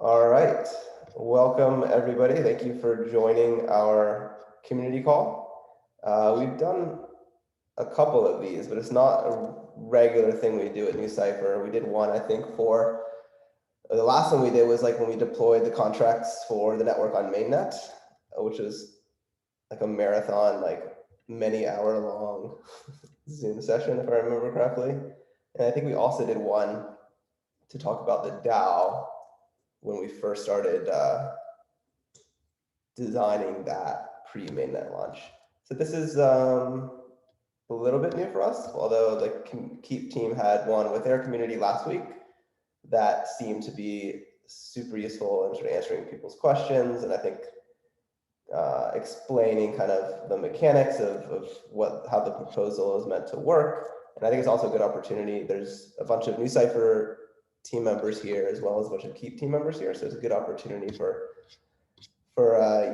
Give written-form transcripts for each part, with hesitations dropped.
All right, welcome everybody. Thank you for joining our community call. We've done a couple of these, but it's not a regular thing we do at New Cypher. We did one, I think, for the last one we did was like when we deployed the contracts for the network on mainnet, which was like a marathon, like many hour long Zoom session, if I remember correctly. And I think we also did one to talk about the DAO when we first started designing that pre-mainnet launch. So this is a little bit new for us, although the KEaP team had one with their community last week that seemed to be super useful in sort of answering people's questions, and I think explaining kind of the mechanics of how the proposal is meant to work. And I think it's also a good opportunity. There's a bunch of New Cypher team members here, as well as a bunch of KEaP team members here. So it's a good opportunity for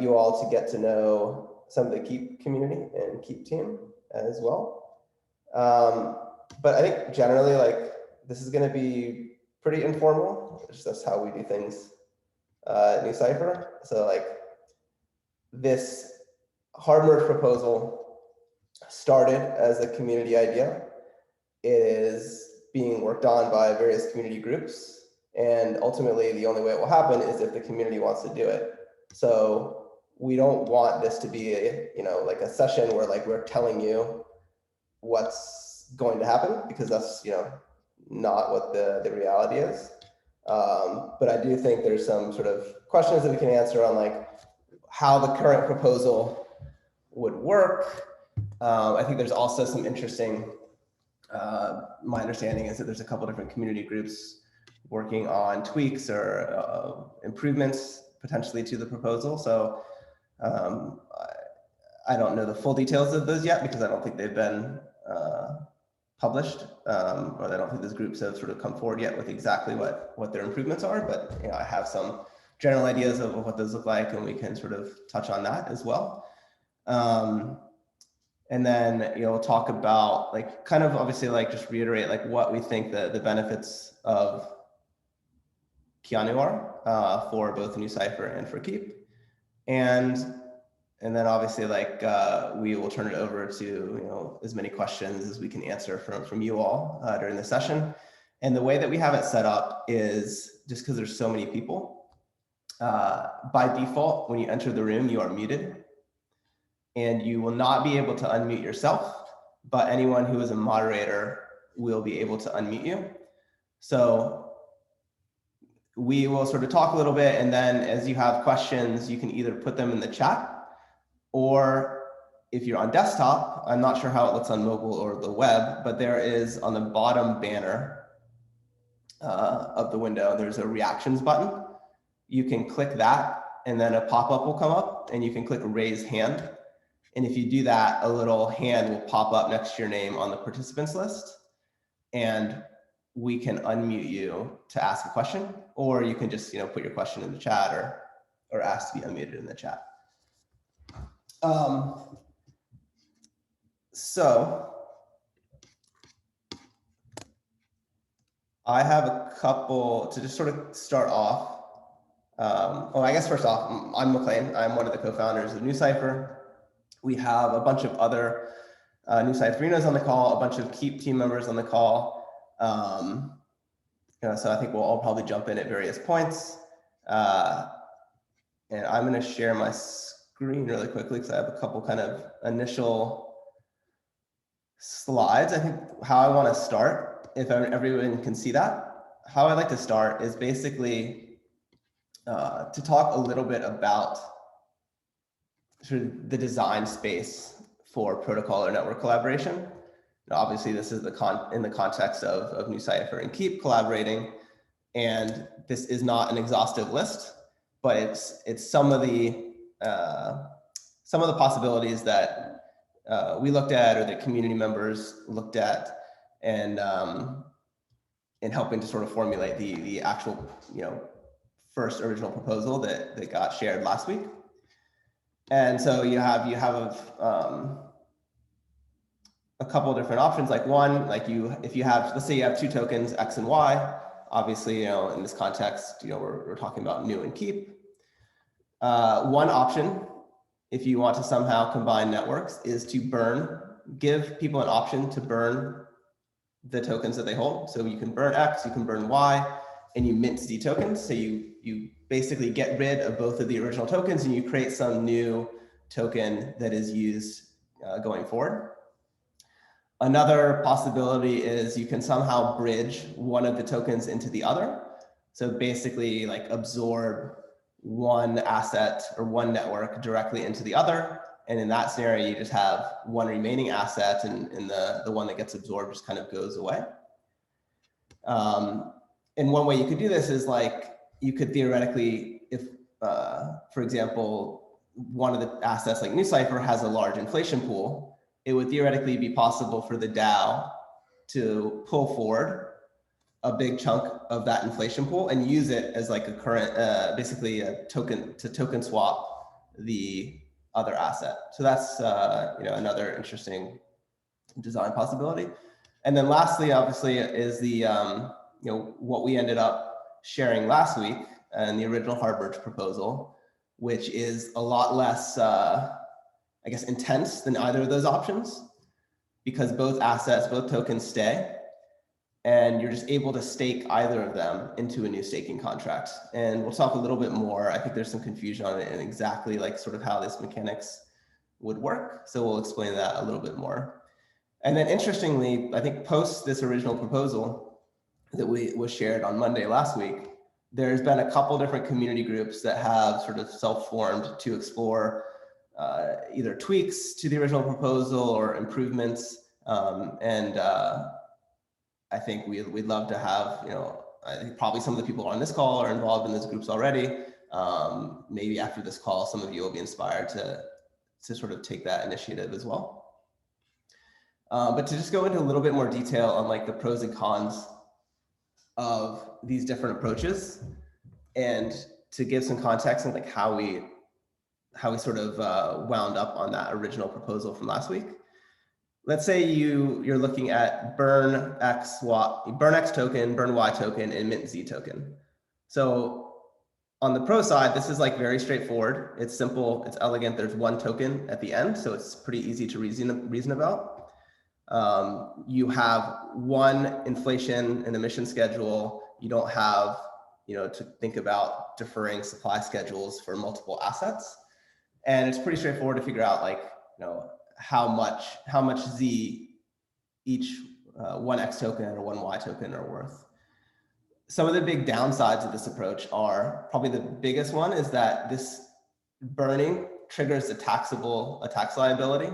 you all to get to know some of the KEaP community and KEaP team as well. But I think generally, like, this is going to be pretty informal. That's how we do things at New Cypher. So like this hard merge proposal started as a community idea. It is being worked on by various community groups, and ultimately the only way it will happen is if the community wants to do it. So we don't want this to be like a session where like we're telling you what's going to happen, because that's not what the reality is. But I do think there's some sort of questions that we can answer on like how the current proposal would work. I think there's also some interesting, my understanding is that there's a couple different community groups working on tweaks or improvements potentially to the proposal. So I don't know the full details of those yet, because I don't think they've been published, or I don't think those groups have sort of come forward yet with exactly what their improvements are. But I have some general ideas of what those look like, and we can sort of touch on that as well. And then we'll talk about like kind of obviously like just reiterate like what we think the benefits of KEaNU are for both New Cypher and for KEaP. And then obviously like we will turn it over to as many questions as we can answer from you all during the session. And the way that we have it set up is just because there's so many people. By default, when you enter the room, you are muted, and you will not be able to unmute yourself, but anyone who is a moderator will be able to unmute you. So we will sort of talk a little bit, and then as you have questions, you can either put them in the chat, or if you're on desktop, I'm not sure how it looks on mobile or the web, but there is on the bottom banner of the window, there's a reactions button. You can click that, and then a pop-up will come up, and you can click raise hand. And if you do that, a little hand will pop up next to your name on the participants list, and we can unmute you to ask a question, or you can just put your question in the chat or ask to be unmuted in the chat. So I have a couple to just sort of start off. I guess first off, I'm McLean. I'm one of the co-founders of New Cypher. We have a bunch of other New Cypherinos on the call, a bunch of KEaP team members on the call. So I think we'll all probably jump in at various points. And I'm going to share my screen really quickly because I have a couple kind of initial slides. I think how I want to start, if everyone can see that, how I like to start is basically to talk a little bit about sort of the design space for protocol or network collaboration. Now, obviously, this is in the context of New Cypher and KEaP collaborating, and this is not an exhaustive list, but it's some of the possibilities that we looked at or that community members looked at, and in helping to sort of formulate the actual first original proposal that got shared last week. And so you have a couple of different options. Like one, like if you have, let's say you have two tokens, X and Y, Obviously, in this context, we're talking about new and keep. One option, if you want to somehow combine networks, is to give people an option to burn the tokens that they hold. So you can burn X, you can burn Y, and you mint Z tokens. So you basically get rid of both of the original tokens and you create some new token that is used going forward. Another possibility is you can somehow bridge one of the tokens into the other. So basically like absorb one asset or one network directly into the other. And in that scenario, you just have one remaining asset and the one that gets absorbed just kind of goes away. And one way you could do this is like, you could theoretically, if, for example, one of the assets like Cypher has a large inflation pool, it would theoretically be possible for the DAO to pull forward a big chunk of that inflation pool and use it as like a current, basically a token to token swap the other asset. So that's another interesting design possibility. And then lastly, obviously, is the what we ended up sharing last week in the original Harvard proposal, which is a lot less, I guess, intense than either of those options, because both tokens stay, and you're just able to stake either of them into a new staking contract. And we'll talk a little bit more. I think there's some confusion on it and exactly like sort of how this mechanics would work. So we'll explain that a little bit more. And then interestingly, I think post this original proposal that was shared on Monday last week, there's been a couple different community groups that have sort of self-formed to explore either tweaks to the original proposal or improvements. I think we'd love to have, I think probably some of the people on this call are involved in those groups already. Maybe after this call, some of you will be inspired to sort of take that initiative as well. But to just go into a little bit more detail on like the pros and cons of these different approaches, and to give some context on like how we sort of wound up on that original proposal from last week. Let's say you're looking at burn X token, burn Y token, and mint Z token. So on the pro side, this is like very straightforward. It's simple, it's elegant. There's one token at the end, so it's pretty easy to reason about. You have one inflation and emission schedule. You don't have, to think about deferring supply schedules for multiple assets. And it's pretty straightforward to figure out like, how much Z each one X token or one Y token are worth. Some of the big downsides of this approach are, probably the biggest one is that this burning triggers a tax liability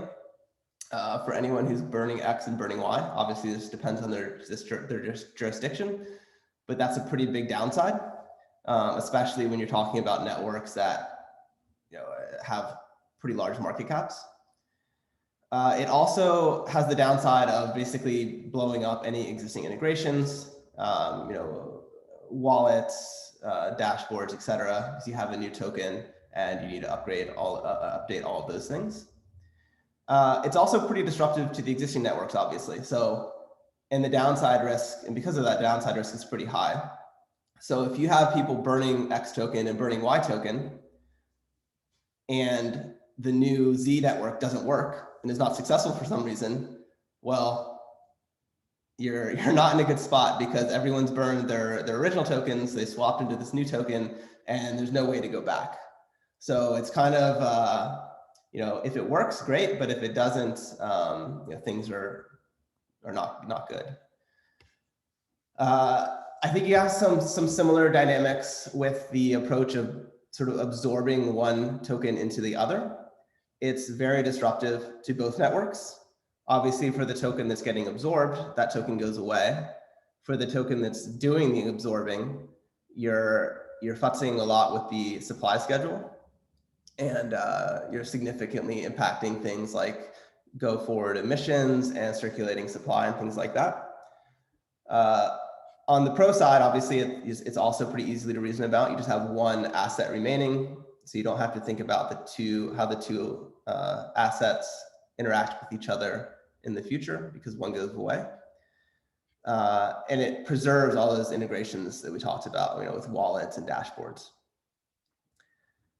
for anyone who's burning X and burning Y. Obviously, this depends on their jurisdiction, but that's a pretty big downside, especially when you're talking about networks that have pretty large market caps. It also has the downside of basically blowing up any existing integrations, wallets, dashboards, etc. Because you have a new token and you need to update all of those things. It's also pretty disruptive to the existing networks, obviously. So, and the downside risk, and because of that, downside risk is pretty high. So if you have people burning X token and burning Y token, and the new Z network doesn't work and is not successful for some reason, well, you're not in a good spot because everyone's burned their original tokens, they swapped into this new token, and there's no way to go back. So it's kind of, if it works, great, but if it doesn't, things are not good. I think you have some similar dynamics with the approach of sort of absorbing one token into the other. It's very disruptive to both networks. Obviously, for the token that's getting absorbed, that token goes away. For the token that's doing the absorbing, you're futzing a lot with the supply schedule, and you're significantly impacting things like go forward emissions and circulating supply and things like that. On the pro side, obviously, it's also pretty easily to reason about. You just have one asset remaining, so you don't have to think about how the two assets interact with each other in the future because one goes away. And it preserves all those integrations that we talked about, with wallets and dashboards.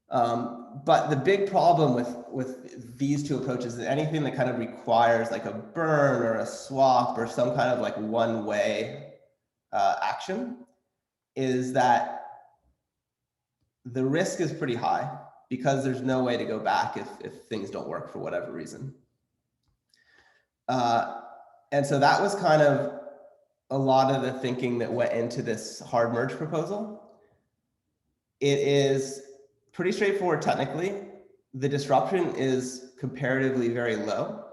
But the big problem with these two approaches is anything that kind of requires like a burn or a swap or some kind of like one-way action is that the risk is pretty high because there's no way to go back if things don't work for whatever reason. And so that was kind of a lot of the thinking that went into this hard merge proposal. It is pretty straightforward technically. The disruption is comparatively very low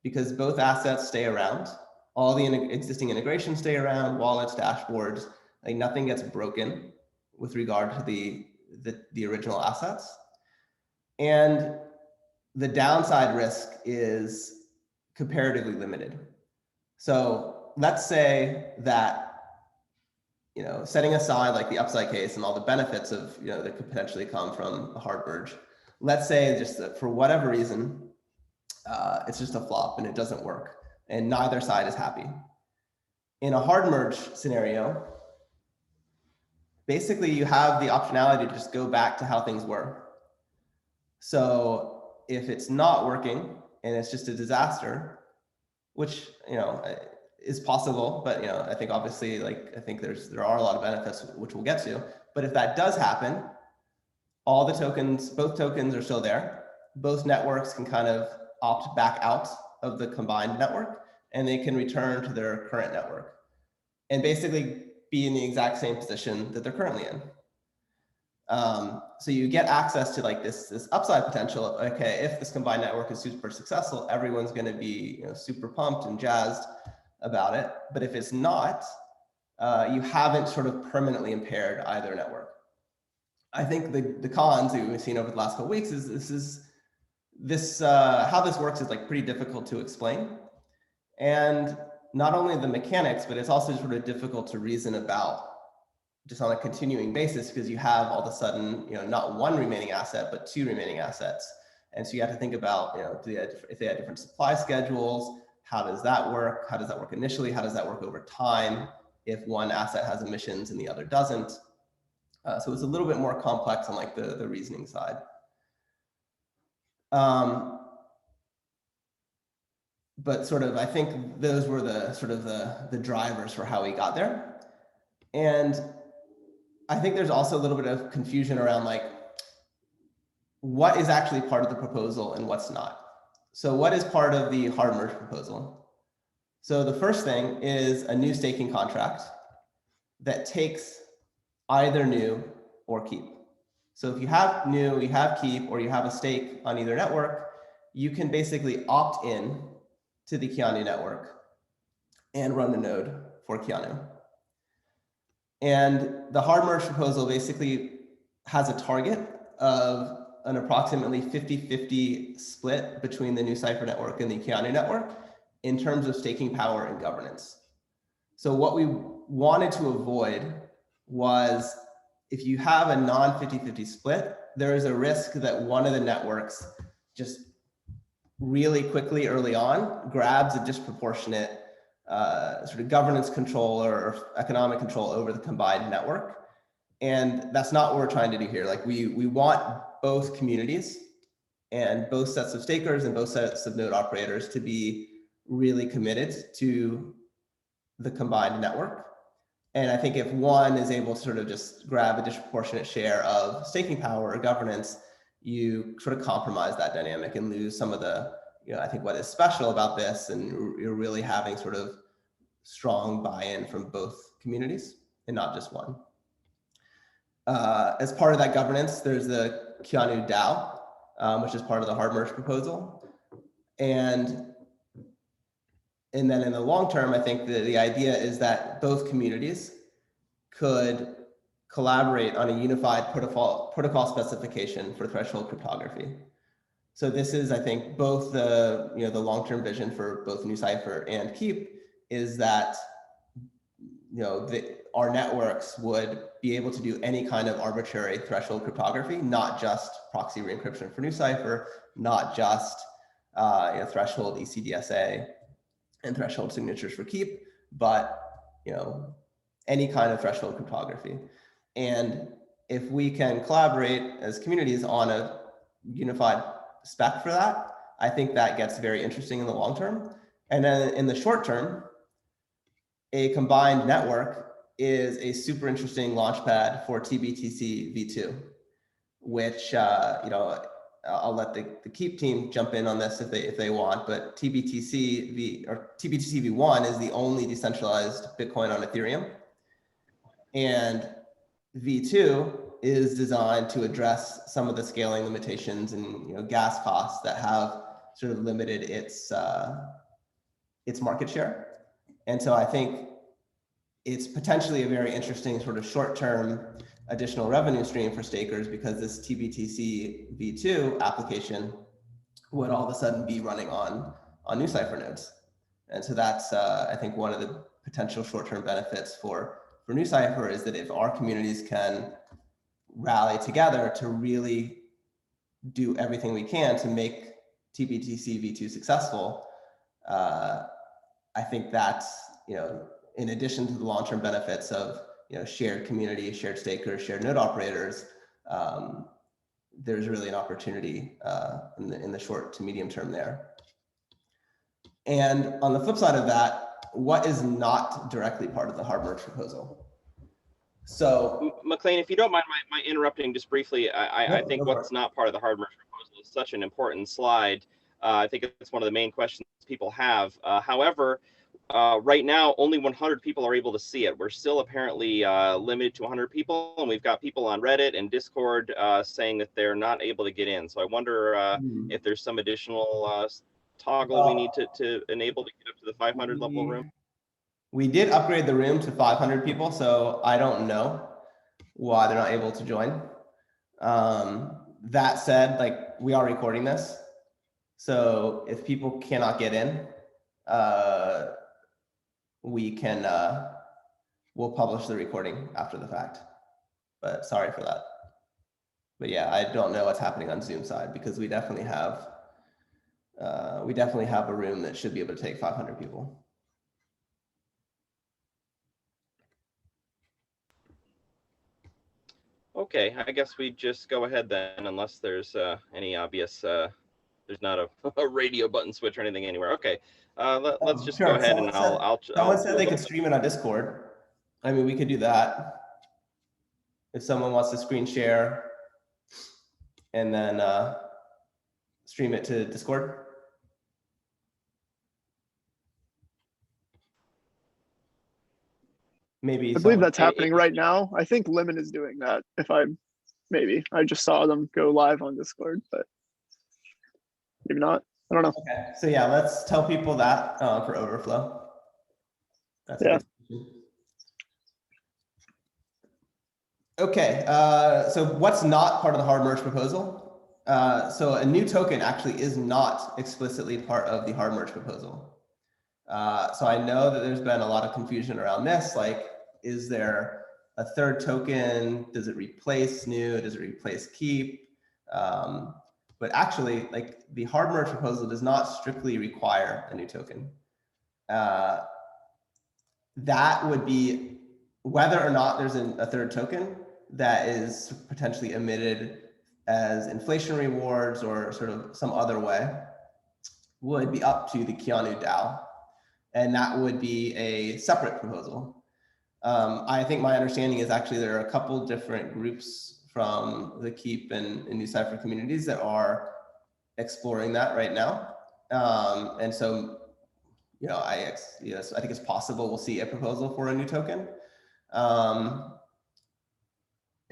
because both assets stay around. All the existing integrations stay around, wallets, dashboards, like nothing gets broken with regard to the original assets. And the downside risk is comparatively limited. So let's say that, setting aside like the upside case and all the benefits of, that could potentially come from a hard merge, let's say just that for whatever reason, it's just a flop and it doesn't work and neither side is happy. In a hard merge scenario, basically you have the optionality to just go back to how things were. So if it's not working and it's just a disaster, which, is possible, but I think obviously there are a lot of benefits which we'll get to. But if that does happen, all the tokens, both tokens are still there. Both networks can kind of opt back out of the combined network and they can return to their current network and basically be in the exact same position that they're currently in. So you get access to like this upside potential of, okay, if this combined network is super successful, everyone's going to be super pumped and jazzed about it. But if it's not, you haven't sort of permanently impaired either network. I think the cons that we've seen over the last couple of weeks is how this works is like pretty difficult to explain. And not only the mechanics, but it's also sort of difficult to reason about just on a continuing basis because you have all of a sudden, not one remaining asset, but two remaining assets. And so you have to think about, if they had different supply schedules, how does that work? How does that work initially? How does that work over time if one asset has emissions and the other doesn't? So it's a little bit more complex on like the reasoning side. But sort of, I think those were the drivers for how we got there. And I think there's also a little bit of confusion around like what is actually part of the proposal and what's not. So what is part of the hard merge proposal? So the first thing is a new staking contract that takes either new or keep. So if you have new, you have keep, or you have a stake on either network, you can basically opt in to the KEaNU network and run a node for KEaNU. And the hard merge proposal basically has a target of an approximately 50-50 split between the new Cypher network and the KEaNU network in terms of staking power and governance. So what we wanted to avoid was if you have a non-50-50 split, there is a risk that one of the networks just really quickly early on grabs a disproportionate sort of governance control or economic control over the combined network. And that's not what we're trying to do here. Like we want both communities and both sets of stakers and both sets of node operators to be really committed to the combined network. And I think if one is able to sort of just grab a disproportionate share of staking power or governance, you sort of compromise that dynamic and lose some of the, I think what is special about this, and you're really having sort of strong buy-in from both communities and not just one. As part of that governance, there's the KEaNU DAO, which is part of the hard merge proposal. And then in the long term, I think the idea is that both communities could collaborate on a unified protocol specification for threshold cryptography. So this is, I think, both the long-term vision for both new Cypher and Keep is that our networks would be able to do any kind of arbitrary threshold cryptography, not just proxy re-encryption for new Cypher, not just threshold ECDSA and threshold signatures for Keep, but any kind of threshold cryptography. And if we can collaborate as communities on a unified spec for that, I think that gets very interesting in the long term. And then in the short term, a combined network is a super interesting launchpad for TBTC v2, which I'll let the KEaP team jump in on this if they want, but TBTC v1 is the only decentralized Bitcoin on Ethereum, and v2 is designed to address some of the scaling limitations and gas costs that have sort of limited its market share. And so I think it's potentially a very interesting sort of short-term additional revenue stream for stakers, because this TBTC v2 application would all of a sudden be running on new Cypher nodes. And so that's, I think, one of the potential short-term benefits for new Cypher, is that if our communities can rally together to really do everything we can to make TBTC v2 successful, I think that's, in addition to the long-term benefits of shared community, shared stakers, shared node operators, there's really an opportunity in the short to medium term there. And on the flip side of that, what is not directly part of the hard merge proposal? So, McLean, if you don't mind my interrupting just briefly, I think what's not part of the hard merge proposal is such an important slide. I think it's one of the main questions people have. However, right now, only 100 people are able to see it. We're still apparently limited to 100 people, and we've got people on Reddit and Discord saying that they're not able to get in. So I wonder if there's some additional toggle we need to enable to get up to the 500 level room. We did upgrade the room to 500 people, so I don't know why they're not able to join. That said, we are recording this, so if people cannot get in, we'll publish the recording after the fact. But sorry for that. But yeah, I don't know what's happening on Zoom side, because we definitely have a room that should be able to take 500 people. Okay, I guess we just go ahead then, unless there's any obvious, there's not a radio button switch or anything anywhere. Okay, let's just go ahead, and Someone said they could stream it on Discord. I mean, we could do that. If someone wants to screen share and then stream it to Discord. Maybe I believe that's happening right now. I think Lemon is doing that. I just saw them go live on Discord, but maybe not. I don't know. Okay, so yeah, let's tell people that for overflow. That's yeah. Okay, so what's not part of the hard merge proposal? So a new token actually is not explicitly part of the hard merge proposal. So I know that there's been a lot of confusion around this, is there a third token? Does it replace KEaNU? Does it replace KEaP? But actually, the hard merge proposal does not strictly require a new token. That would be whether or not there's a third token that is potentially emitted as inflation rewards or sort of some other way, would be up to the KEaNU DAO. And that would be a separate proposal. I think my understanding is actually there are a couple different groups from the KEaP and new Cypher communities that are exploring that right now. And so, I think it's possible we'll see a proposal for a new token.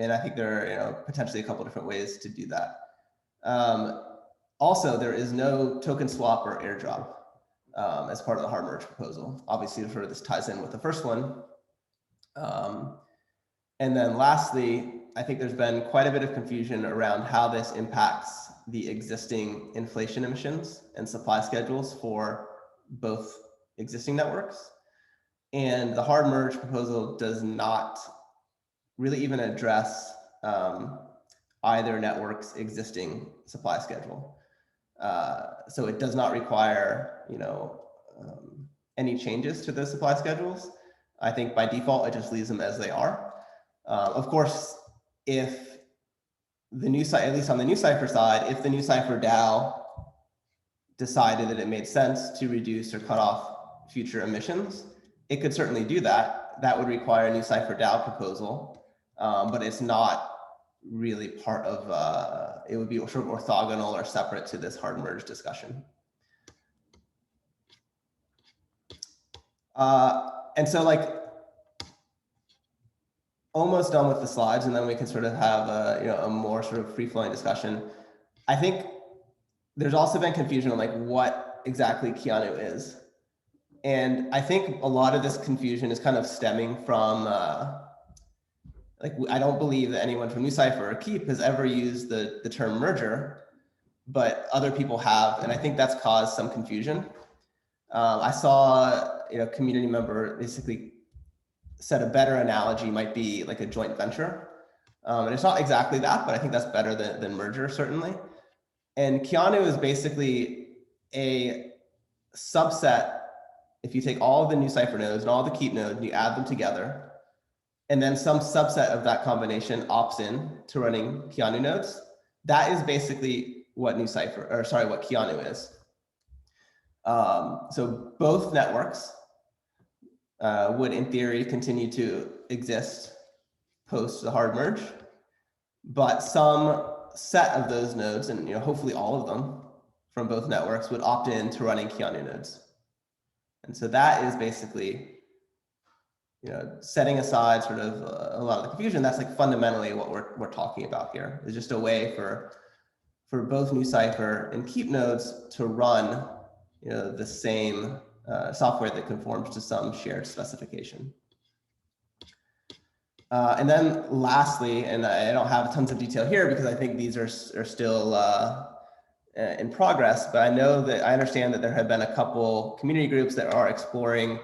And I think there are potentially a couple different ways to do that. Also, there is no token swap or airdrop as part of the hard merge proposal. Obviously, sort of this ties in with the first one. And then lastly, I think there's been quite a bit of confusion around how this impacts the existing inflation emissions and supply schedules for both existing networks. And the hard merge proposal does not really even address either network's existing supply schedule. So it does not require, any changes to those supply schedules. I think by default, it just leaves them as they are. Of course, if the new site, at least on the new Cypher side, if the new Cypher DAO decided that it made sense to reduce or cut off future emissions, it could certainly do that. That would require a new Cypher DAO proposal, but it's not really part of, it would be sort of orthogonal or separate to this hard merge discussion. And so like almost done with the slides, and then we can sort of have a more sort of free-flowing discussion. I think there's also been confusion on like what exactly KEaNU is. And I think a lot of this confusion is kind of stemming from like, I don't believe that anyone from NewCypher or Keep has ever used the term merger, but other people have, and I think that's caused some confusion. I saw a community member basically said a better analogy might be like a joint venture. And it's not exactly that, but I think that's better than merger, certainly. And KEaNU is basically a subset. If you take all of the NewCypher nodes and all the Keep nodes and you add them together, and then some subset of that combination opts in to running KEaNU nodes, that is basically what what KEaNU is. So both networks would in theory continue to exist post the hard merge, but some set of those nodes, and hopefully all of them from both networks, would opt in to running KEaNU nodes. And so that is basically setting aside sort of a lot of the confusion. That's like fundamentally what we're talking about here. It's just a way for both NewCypher and Keep nodes to run the same software that conforms to some shared specification. And then lastly, and I don't have tons of detail here because I think these are still in progress, but I understand that there have been a couple community groups that are exploring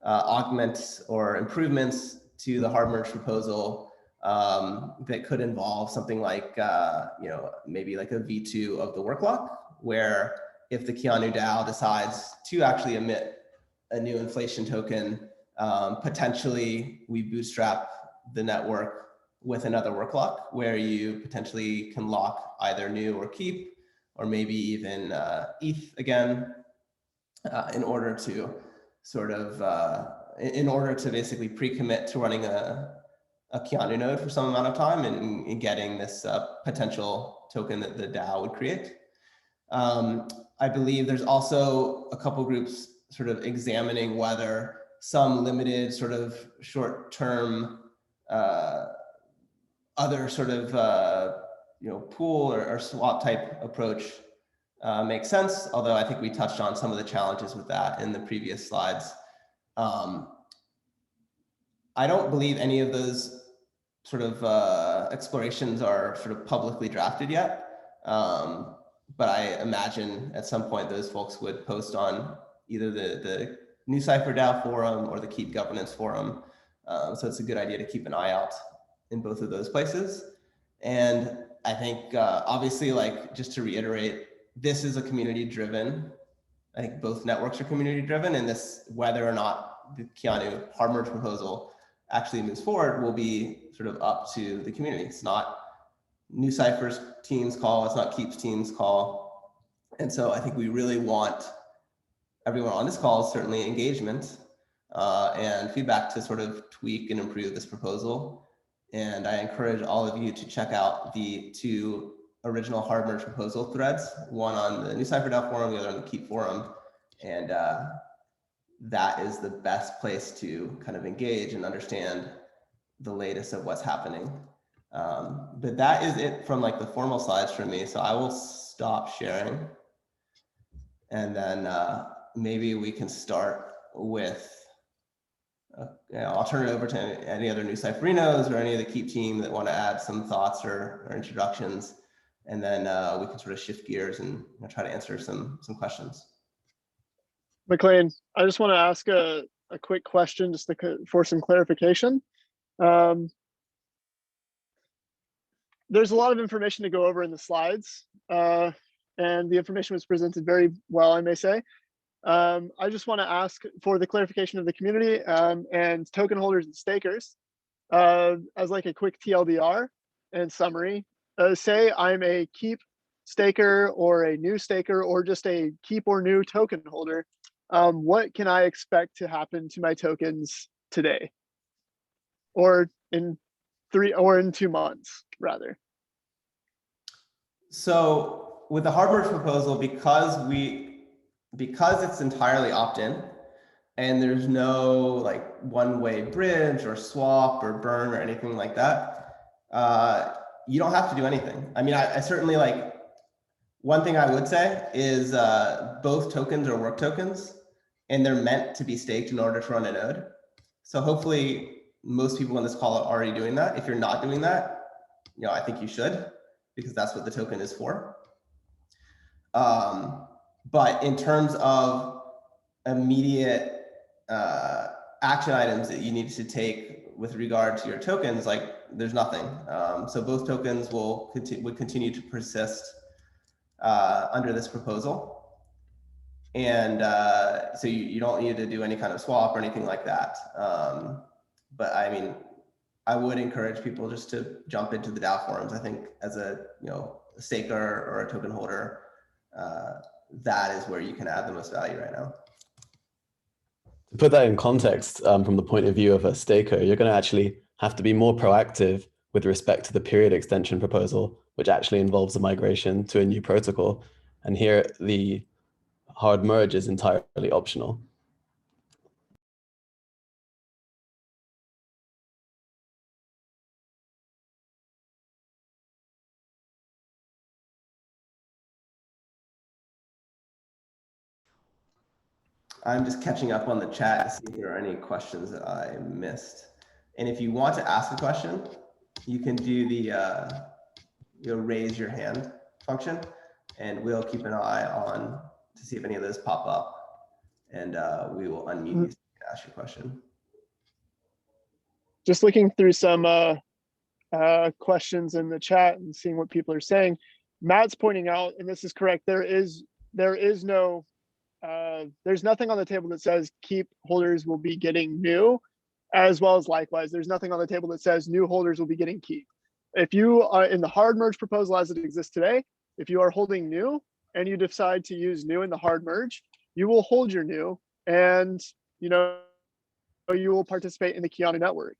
augments or improvements to the hard merge proposal that could involve something like maybe like a V2 of the work lock, where if the KEaNU DAO decides to actually emit a new inflation token, potentially we bootstrap the network with another work lock where you potentially can lock either new or Keep, or maybe even ETH again, in order to sort of, in order to basically pre-commit to running a KEaNU node for some amount of time and getting this potential token that the DAO would create. I believe there's also a couple groups sort of examining whether some limited sort of short-term other sort of pool or swap type approach makes sense, although I think we touched on some of the challenges with that in the previous slides. I don't believe any of those sort of explorations are sort of publicly drafted yet, but I imagine at some point those folks would post on either the NewCypher DAO forum or the Keep governance forum. So it's a good idea to keep an eye out in both of those places. And I think obviously, like, just to reiterate, this is a community driven. I think both networks are community driven, and this, whether or not the KEaNU hard merge proposal actually moves forward, will be sort of up to the community. It's not NewCypher's team's call, it's not Keep's team's call. And so I think we really want everyone on this call, certainly engagement and feedback to sort of tweak and improve this proposal. And I encourage all of you to check out the 2 original hard merge proposal threads, one on the NewCypher DAO forum, the other on the Keep forum. And that is the best place to kind of engage and understand the latest of what's happening. But that is it from like the formal slides from me. So I will stop sharing. And then maybe we can start with, I'll turn it over to any other NewCypherinos or any of the Keep team that want to add some thoughts or introductions. And then we can sort of shift gears and try to answer some questions. McLean, I just want to ask a quick question just for some clarification. There's a lot of information to go over in the slides, and the information was presented very well, I may say. I just want to ask for the clarification of the community and token holders and stakers as like a quick TLDR and summary. Say I'm a keep staker or a new staker or just a keep or new token holder. What can I expect to happen to my tokens today? Or in 2 months, rather? So with the hard merge proposal, because it's entirely opt-in and there's no like one-way bridge or swap or burn or anything like that, you don't have to do anything. I mean, I certainly like, one thing I would say is both tokens are work tokens and they're meant to be staked in order to run a node. So hopefully most people on this call are already doing that. If you're not doing that, I think you should, because that's what the token is for. But in terms of immediate action items that you need to take with regard to your tokens, like there's nothing. So both tokens would continue to persist under this proposal. And so you don't need to do any kind of swap or anything like that. But I mean, I would encourage people just to jump into the DAO forums. I think as a staker or a token holder, that is where you can add the most value right now. To put that in context, from the point of view of a staker, you're going to actually have to be more proactive with respect to the period extension proposal, which actually involves a migration to a new protocol. And here the hard merge is entirely optional. I'm just catching up on the chat to see if there are any questions that I missed. And if you want to ask a question, you can do the raise your hand function, and we'll keep an eye on to see if any of those pop up, and we will unmute you to ask your question. Just looking through some questions in the chat and seeing what people are saying. Matt's pointing out, and this is correct, there's nothing on the table that says keep holders will be getting new, as well as likewise, there's nothing on the table that says new holders will be getting keep. If you are in the hard merge proposal as it exists today, if you are holding new and you decide to use new in the hard merge, you will hold your new and you will participate in the KEaNU network.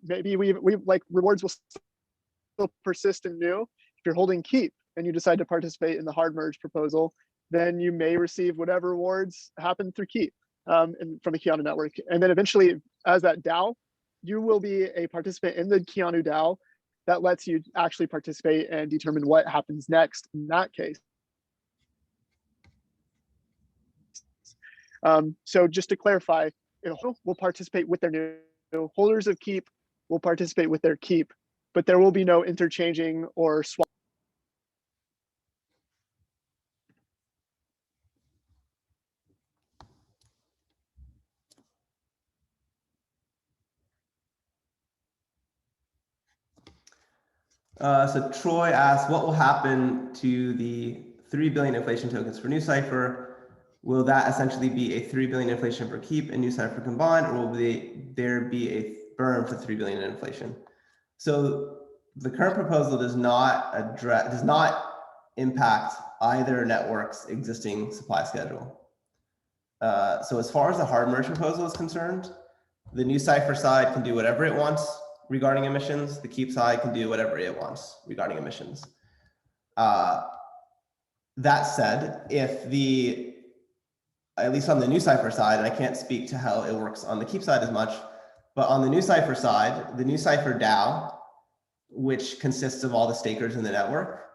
Maybe we like rewards will still persist in new. If you're holding keep and you decide to participate in the hard merge proposal, then you may receive whatever rewards happen through keep and from the KEaNU network. And then eventually, as that DAO, you will be a participant in the KEaNU DAO that lets you actually participate and determine what happens next in that case. So just to clarify, will participate with their new holders of keep will participate with their keep, but there will be no interchanging or swap. So Troy asked, what will happen to the 3 billion inflation tokens for new Cypher? Will that essentially be a 3 billion inflation for keep and new Cypher combined, or will there be a burn for 3 billion in inflation? So the current proposal does not impact either network's existing supply schedule. So as far as the hard merge proposal is concerned, the new Cypher side can do whatever it wants regarding emissions. The keep side can do whatever it wants regarding emissions. That said, if at least on the new Cypher side, and I can't speak to how it works on the keep side as much, but on the new Cypher side, the new Cypher DAO, which consists of all the stakers in the network,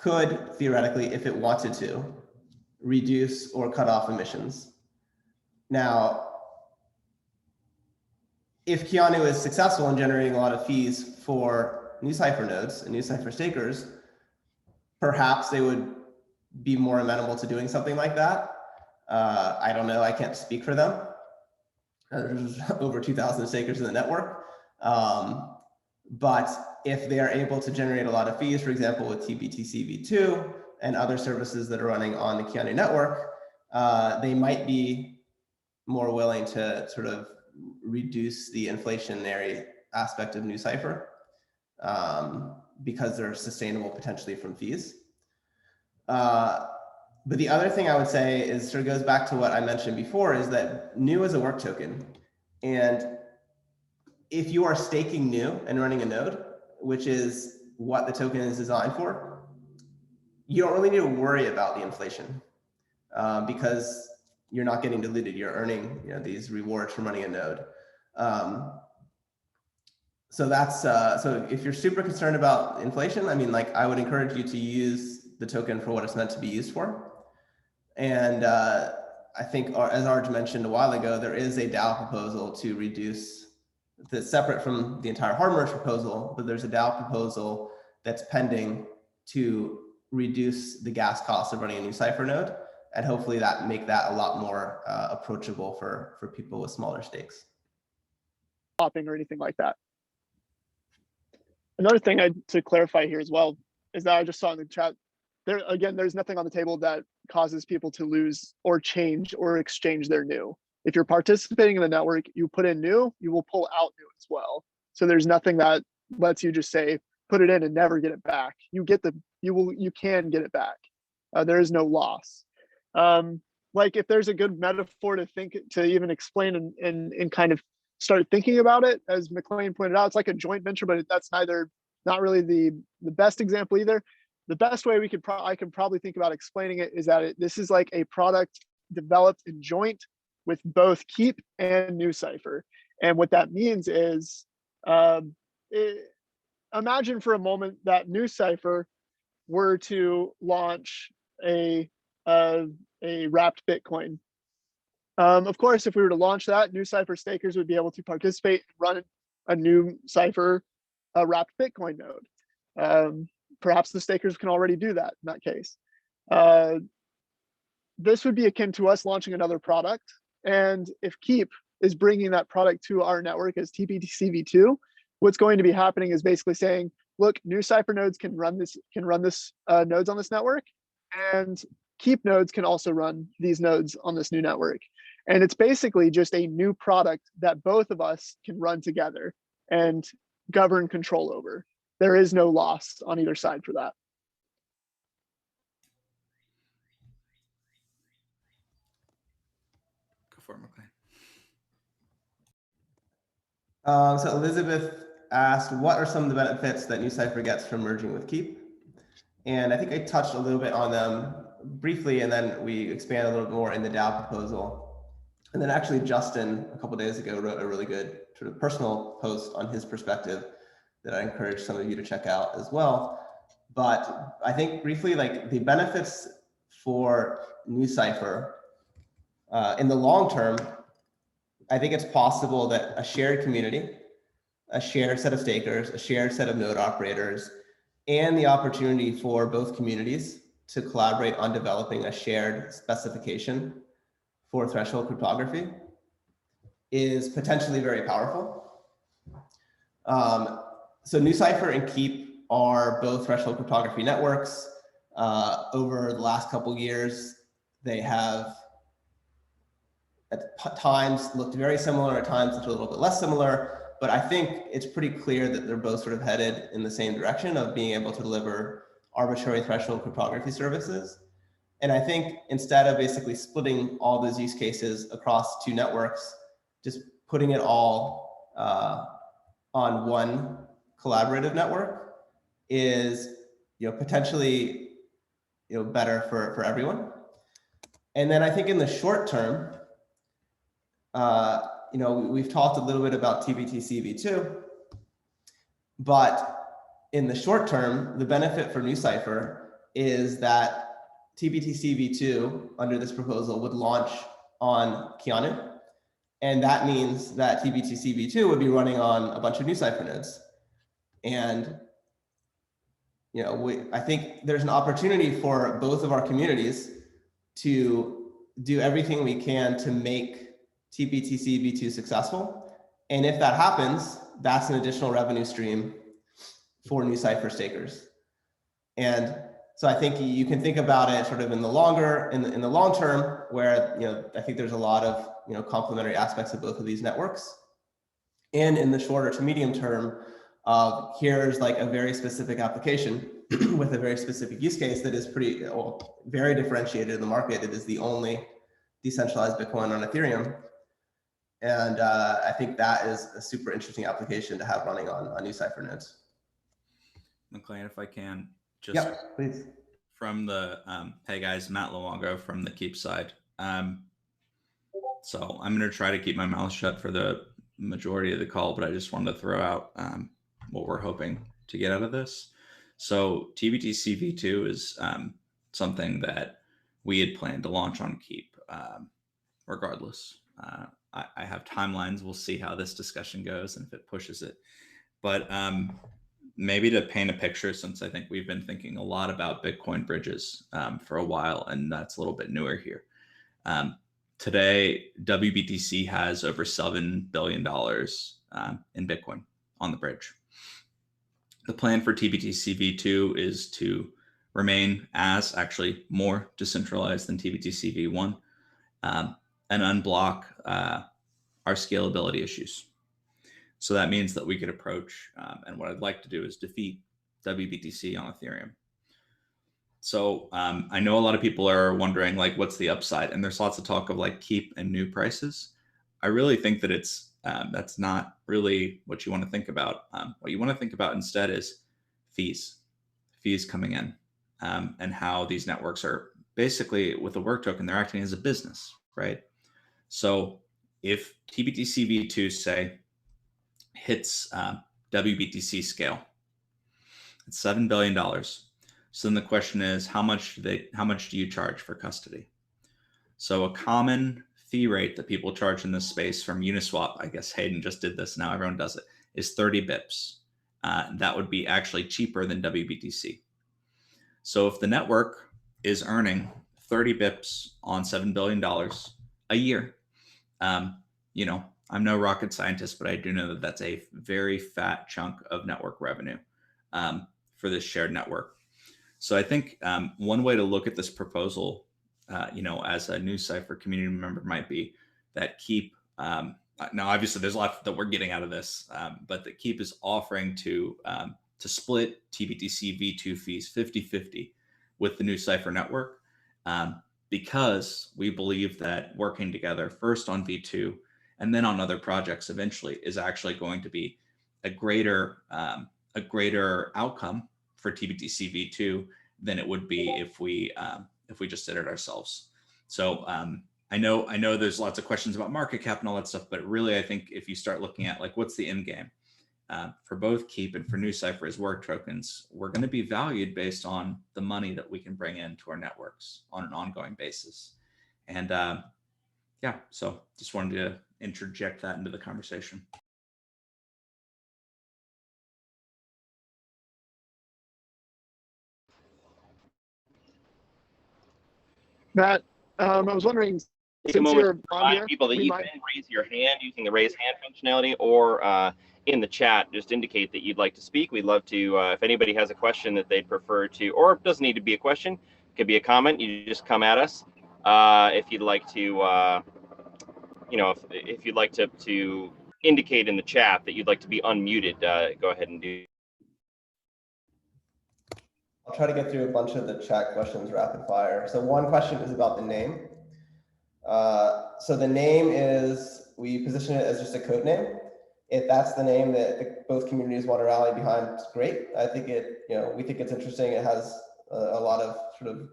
could theoretically, if it wanted to, reduce or cut off emissions. Now, if KEaNU is successful in generating a lot of fees for new Cypher nodes and new Cypher stakers, perhaps they would be more amenable to doing something like that. I don't know, I can't speak for them. There's over 2,000 stakers in the network. But if they are able to generate a lot of fees, for example, with TBTC v2, and other services that are running on the KEaNU network, they might be more willing to sort of reduce the inflationary aspect of NuCypher because they're sustainable potentially from fees. But the other thing I would say is sort of goes back to what I mentioned before, is that NU is a work token. And if you are staking NU and running a node, which is what the token is designed for, you don't really need to worry about the inflation because you're not getting diluted. You're earning, you know, these rewards from running a node. So that's so if you're super concerned about inflation, I mean, like, I would encourage you to use the token for what it's meant to be used for. And I think, as Arj mentioned a while ago, there is a DAO proposal to reduce, that's separate from the entire hard merge proposal, but there's a DAO proposal that's pending to reduce the gas cost of running a NuCypher node, and hopefully that make that a lot more approachable for people with smaller stakes. Hopping or anything like that. Another thing to clarify here as well is that I just saw in the chat, there again, there's nothing on the table that causes people to lose or change or exchange their NU. If you're participating in the network, you put in NU, you will pull out NU as well. So there's nothing that lets you just say, put it in and never get it back. You can get it back. There is no loss. Like, if there's a good metaphor to even explain and kind of start thinking about it, as McLean pointed out, it's like a joint venture, but that's not really the best example either. The best way I could probably think about explaining it is that this is like a product developed in joint with both KEaP and NuCypher. And what that means is, imagine for a moment that NuCypher were to launch a wrapped Bitcoin. Of course, if we were to launch that, NuCypher stakers would be able to participate and run a NuCypher wrapped Bitcoin node. Perhaps the stakers can already do that in that case. This would be akin to us launching another product. And if KEaP is bringing that product to our network as TBTC-V2, what's going to be happening is basically saying, look, NuCypher nodes can run this nodes on this network, and KEaP nodes can also run these nodes on this new network. And it's basically just a new product that both of us can run together and govern control over. There is no loss on either side for that. Go for it, McLean. So Elizabeth asked, what are some of the benefits that NuCypher gets from merging with KEaP? And I think I touched a little bit on them briefly, and then we expand a little more in the DAO proposal. And then actually Justin, a couple of days ago, wrote a really good sort of personal post on his perspective that I encourage some of you to check out as well. But I think briefly, like, the benefits for NuCypher in the long term, I think it's possible that a shared community, a shared set of stakers, a shared set of node operators, and the opportunity for both communities to collaborate on developing a shared specification for threshold cryptography is potentially very powerful. So NuCypher and KEaP are both threshold cryptography networks. Over the last couple of years, they have at times looked very similar, at times looked a little bit less similar, but I think it's pretty clear that they're both sort of headed in the same direction of being able to deliver arbitrary threshold cryptography services. And I think instead of basically splitting all those use cases across two networks, just putting it all on one collaborative network is, potentially, better for everyone. And then I think in the short term, we've talked a little bit about TBTC-V2, but in the short term, the benefit for NuCypher is that TBTC-V2 under this proposal would launch on KEaNU. And that means that TBTC-V2 would be running on a bunch of NuCypher nodes. And I think there's an opportunity for both of our communities to do everything we can to make TBTC-V2 successful. And if that happens, that's an additional revenue stream for NuCypher stakers. And So I think you can think about it sort of in the long term, where I think there's a lot of complementary aspects of both of these networks, and in the shorter to medium term, here's like a very specific application with a very specific use case that is very differentiated in the market. It is the only decentralized Bitcoin on Ethereum, and I think that is a super interesting application to have running on new Cypher nodes. McLean, if I can, just please. From the hey guys, Matt Luongo from the Keep side. So I'm going to try to keep my mouth shut for the majority of the call, but I just wanted to throw out what we're hoping to get out of this. So TBTC v2 is something that we had planned to launch on Keep regardless. I have timelines. We'll see how this discussion goes and if it pushes it. But maybe to paint a picture, since I think we've been thinking a lot about Bitcoin bridges for a while, and that's a little bit newer here. Today, WBTC has over $7 billion in Bitcoin on the bridge. The plan for TBTC v2 is to remain as actually more decentralized than TBTC v1 and unblock our scalability issues. So that means that we could approach, and what I'd like to do is defeat WBTC on Ethereum. So I know a lot of people are wondering, like, what's the upside? And there's lots of talk of like Keep and new prices. I really think that that's not really what you want to think about. What you want to think about instead is fees coming in, and how these networks are basically, with the work token, they're acting as a business, right? So if TBTC v2 say hits WBTC scale, it's $7 billion. So then the question is, how much do you charge for custody? So a common fee rate that people charge in this space from Uniswap, I guess Hayden just did this, now everyone does it, is 30 bips. That would be actually cheaper than WBTC. So if the network is earning 30 bips on $7 billion a year, I'm no rocket scientist, but I do know that that's a very fat chunk of network revenue for this shared network. So I think one way to look at this proposal, as a new Cypher community member, might be that Keep, now obviously there's a lot that we're getting out of this, but that Keep is offering to split TBTC v2 fees 50-50 with the new Cypher network, because we believe that working together first on v2 and then on other projects eventually is actually going to be a greater outcome for TBTC v2 than it would be if we just did it ourselves. So I know there's lots of questions about market cap and all that stuff, but really I think if you start looking at like what's the end game for both Keep and for new Cypher as work tokens, we're going to be valued based on the money that we can bring into our networks on an ongoing basis. And so just wanted to interject that into the conversation. Matt, I was wondering, Take a since moment you're to on remind here, people that we you might- can raise your hand using the raise hand functionality, or in the chat, just indicate that you'd like to speak. We'd love to, if anybody has a question that they'd prefer to, or it doesn't need to be a question, it could be a comment. You just come at us. If you'd like to, if you'd like to indicate in the chat that you'd like to be unmuted, go ahead and do. I'll try to get through a bunch of the chat questions rapid fire. So one question is about the name. So the name is, we position it as just a code name. If that's the name that both communities want to rally behind, it's great. I think we think it's interesting. It has a lot of sort of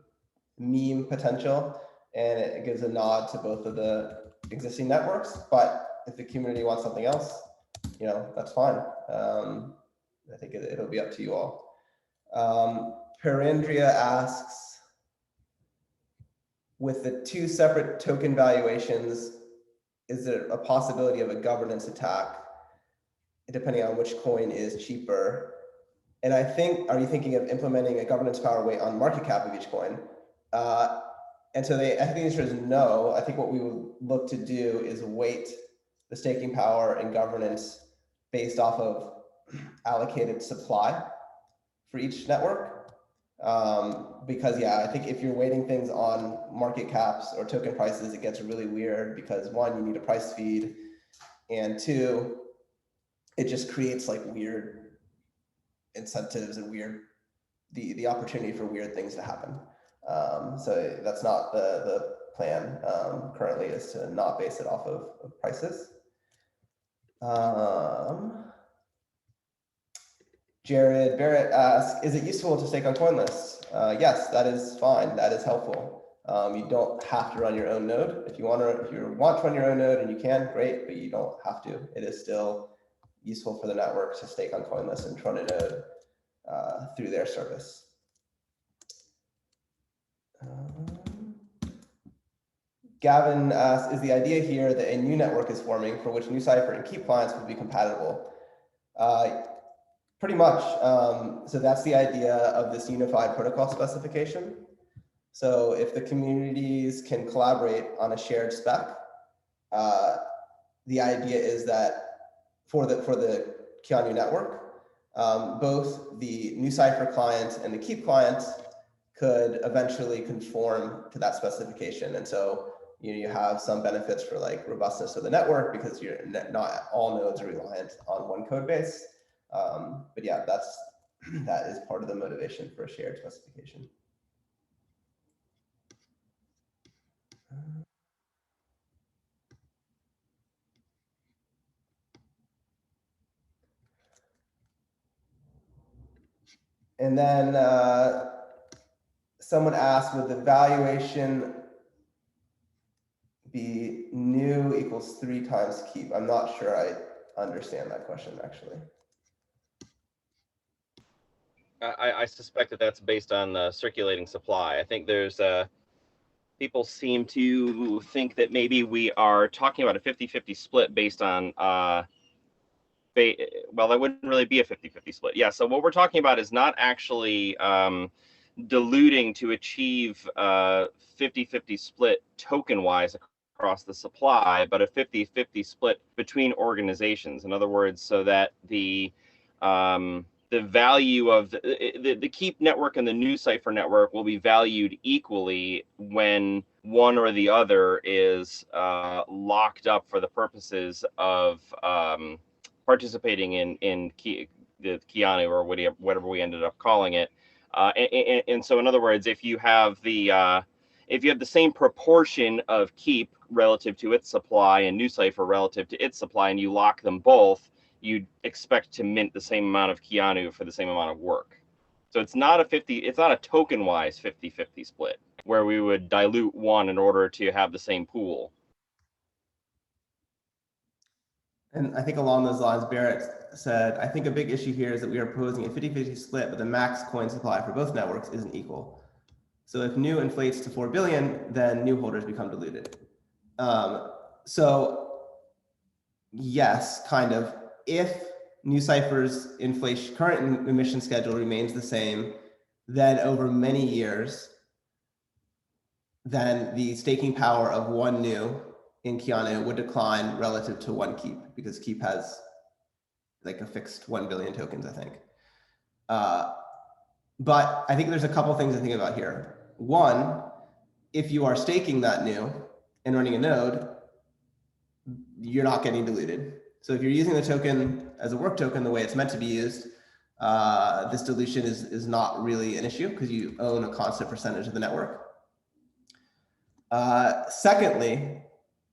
meme potential, and it gives a nod to both of the existing networks. But if the community wants something else, that's fine. I think it'll be up to you all. Perindria asks, with the two separate token valuations, is there a possibility of a governance attack depending on which coin is cheaper? And I think, are you thinking of implementing a governance power weight on market cap of each coin? And so I think the answer is no. I think what we would look to do is weight the staking power and governance based off of allocated supply for each network. Because yeah, I think if you're weighting things on market caps or token prices, it gets really weird because one, you need a price feed, and two, it just creates like weird incentives and weird the opportunity for weird things to happen. So that's not the plan currently, is to not base it off of prices. Jared Barrett asks, is it useful to stake on CoinList? Yes, that is fine. That is helpful. You don't have to run your own node. If you want to run your own node and you can, great, but you don't have to. It is still useful for the network to stake on CoinList and run a node through their service. Gavin asks, is the idea here that a new network is forming for which new Cypher and Keep clients will be compatible? Pretty much. So that's the idea of this unified protocol specification. So if the communities can collaborate on a shared spec, the idea is that for the KEaNU network, both the new Cypher client and the Keep client could eventually conform to that specification. And so you have some benefits for like robustness of the network because you're not all nodes are reliant on one code base. But yeah, that is part of the motivation for a shared specification. And then someone asked, would the valuation be new equals 3 times keep? I'm not sure I understand that question actually. I suspect that that's based on circulating supply. I think there's people seem to think that maybe we are talking about a 50-50 split based on well, that wouldn't really be a 50-50 split. Yeah, so what we're talking about is not actually diluting to achieve 50-50 split token wise across the supply, but a 50-50 split between organizations. In other words, so that the value of the Keep network and the new Cypher network will be valued equally when one or the other is locked up for the purposes of participating in the KEaNU or whatever we ended up calling it. And so, in other words, if you have the same proportion of Keep relative to its supply and new Cypher relative to its supply, and you lock them both, you'd expect to mint the same amount of KEaNU for the same amount of work. So it's not a token-wise 50-50 split where we would dilute one in order to have the same pool. And I think along those lines, Barrett said, I think a big issue here is that we are proposing a 50-50 split, but the max coin supply for both networks isn't equal. So if new inflates to 4 billion, then new holders become diluted. So yes, kind of. If new Cypher's current emission schedule remains the same, then over many years, then the staking power of one new in KEaNU would decline relative to one Keep, because Keep has like a fixed 1 billion tokens, I think. But I think there's a couple things to think about here. One, if you are staking that new and running a node, you're not getting diluted. So if you're using the token as a work token the way it's meant to be used, this dilution is not really an issue because you own a constant percentage of the network. Secondly,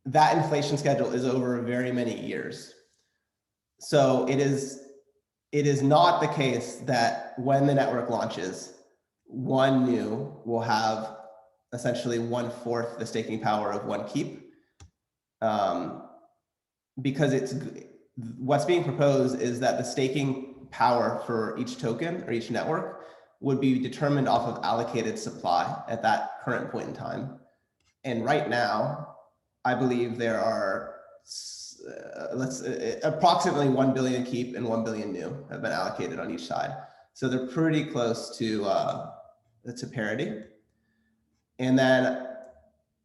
that inflation schedule is over very many years. So it is not the case that when the network launches, one new will have essentially 1/4 the staking power of one Keep. Because what's being proposed is that the staking power for each token or each network would be determined off of allocated supply at that current point in time. And right now, I believe there are approximately 1 billion Keep and 1 billion new have been allocated on each side. So they're pretty close to parity. And then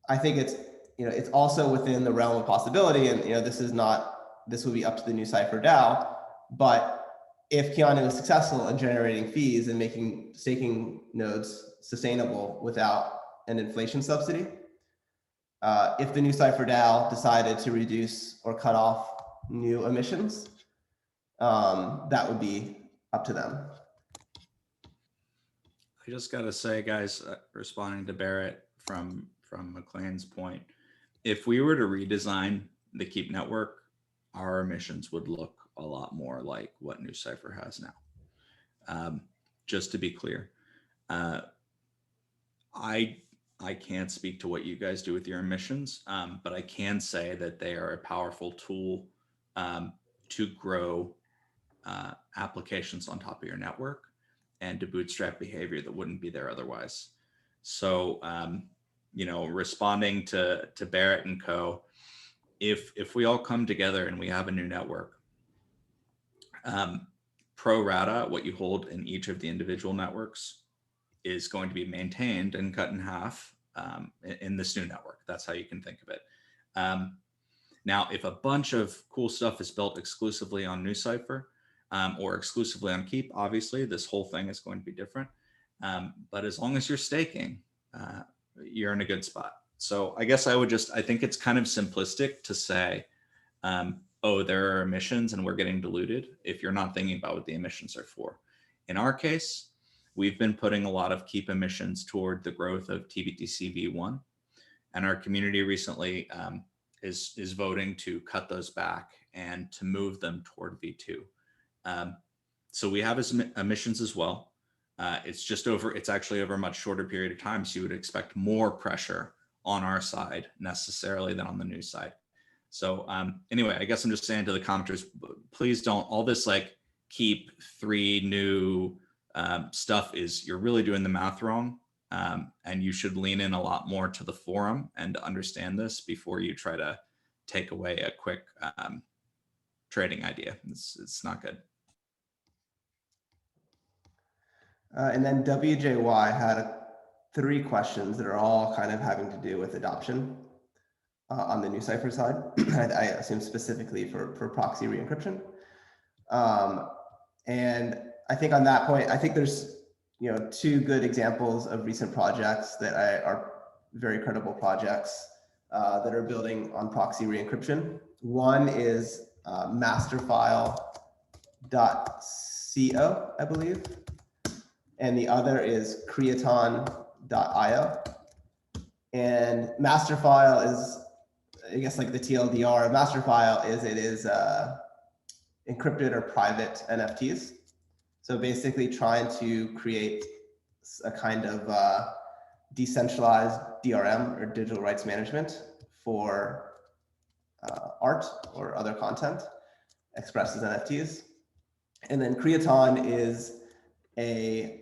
I think it's also within the realm of possibility, and this would be up to the new Cypher DAO, but if KEaNU is successful in generating fees and making staking nodes sustainable without an inflation subsidy, if the new Cypher DAO decided to reduce or cut off new emissions, that would be up to them. I just got to say, guys, responding to Barrett from McLean's point, if we were to redesign the Keep network, our emissions would look a lot more like what New Cypher has now. Just to be clear, I can't speak to what you guys do with your emissions, but I can say that they are a powerful tool to grow applications on top of your network and to bootstrap behavior that wouldn't be there otherwise. So, you know, responding to Barrett and co, if we all come together and we have a new network, pro rata, what you hold in each of the individual networks is going to be maintained and cut in half in this new network. That's how you can think of it. Now, if a bunch of cool stuff is built exclusively on New Cypher or exclusively on Keep, obviously this whole thing is going to be different. But as long as you're staking, you're in a good spot. So I guess I think it's kind of simplistic to say, oh, there are emissions and we're getting diluted if you're not thinking about what the emissions are for. In our case, we've been putting a lot of Keep emissions toward the growth of TBTC V1, and our community recently is voting to cut those back and to move them toward V2. So we have emissions as well. It's actually over a much shorter period of time. So you would expect more pressure on our side necessarily than on the new side. So anyway, I guess I'm just saying to the commenters, please don't, all this like Keep 3 new stuff is, you're really doing the math wrong. And you should lean in a lot more to the forum and understand this before you try to take away a quick trading idea. It's not good. And then WJY had 3 questions that are all kind of having to do with adoption on the New Cypher side. I assume specifically for proxy re-encryption. And I think on that point, I think there's 2 good examples of recent projects that are very credible projects that are building on proxy re-encryption. One is masterfile.co, I believe. And the other is creaton.io. And masterfile is, I guess, like the TLDR of masterfile is encrypted or private NFTs. So basically trying to create a kind of decentralized DRM or digital rights management for art or other content expressed as NFTs. And then Creaton is a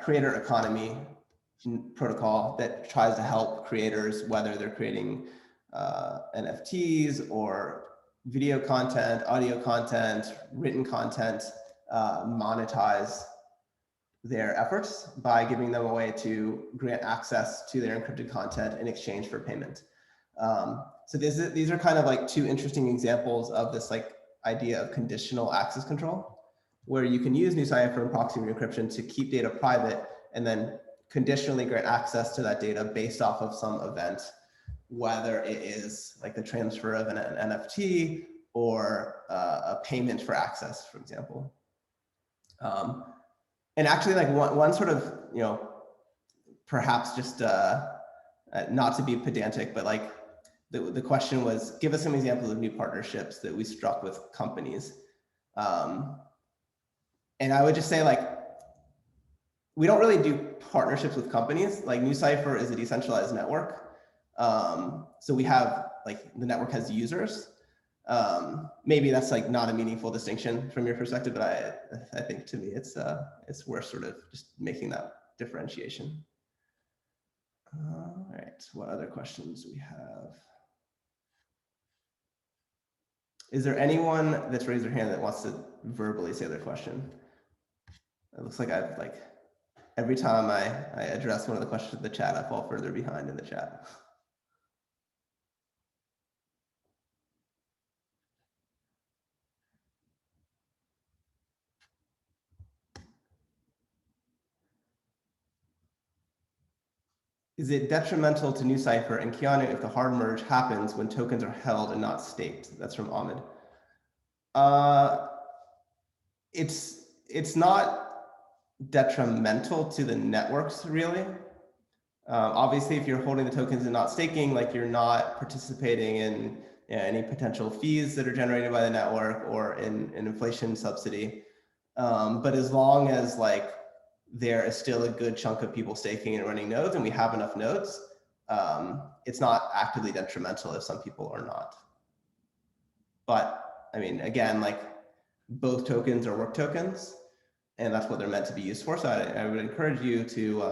creator economy protocol that tries to help creators, whether they're creating NFTs or video content, audio content, written content, monetize their efforts by giving them a way to grant access to their encrypted content in exchange for payment. So these are kind of like 2 interesting examples of this like idea of conditional access control, where you can use New Cypher and proxy encryption to keep data private and then conditionally grant access to that data based off of some event, whether it is like the transfer of an NFT or a payment for access, for example. And actually, like one sort of, perhaps just not to be pedantic, but like the question was, give us some examples of new partnerships that we struck with companies. And I would just say, like, we don't really do partnerships with companies. Like New Cypher is a decentralized network. So we have, like, the network has users. Maybe that's like not a meaningful distinction from your perspective, but I think to me it's worth sort of just making that differentiation. All right, what other questions we have? Is there anyone that's raised their hand that wants to verbally say their question? It looks like I've every time I address one of the questions in the chat, I fall further behind in the chat. Is it detrimental to new Cypher and KEaNU if the hard merge happens when tokens are held and not staked? That's from Ahmed. It's not detrimental to the networks, really. Obviously, if you're holding the tokens and not staking, like you're not participating in any potential fees that are generated by the network or in an inflation subsidy. But as long as like there is still a good chunk of people staking and running nodes, and we have enough nodes, it's not actively detrimental if some people are not. But I mean, again, like both tokens are work tokens, and that's what they're meant to be used for. So I would encourage you to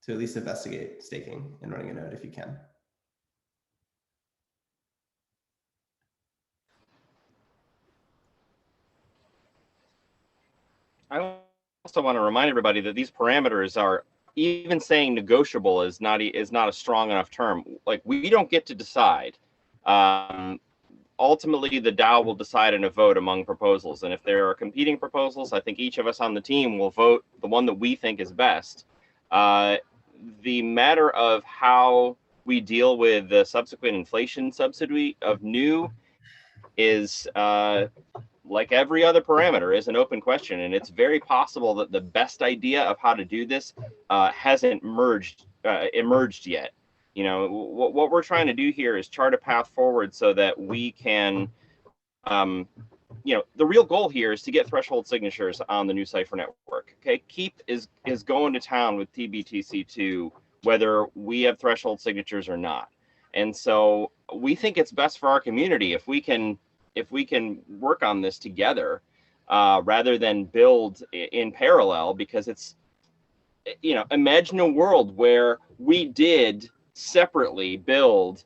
at least investigate staking and running a node if you can. I also want to remind everybody that these parameters are, even saying negotiable is not a strong enough term. Like, we don't get to decide. Ultimately, the DAO will decide in a vote among proposals. And if there are competing proposals, I think each of us on the team will vote the one that we think is best. The matter of how we deal with the subsequent inflation subsidy of new is, like every other parameter, is an open question. And it's very possible that the best idea of how to do this hasn't emerged yet. You know, what we're trying to do here is chart a path forward so that we can, you know, the real goal here is to get threshold signatures on the new Cypher network. Okay, Keep is going to town with TBTC2 whether we have threshold signatures or not. And so we think it's best for our community if we can work on this together rather than build in parallel, because it's, you know, imagine a world where we did separately build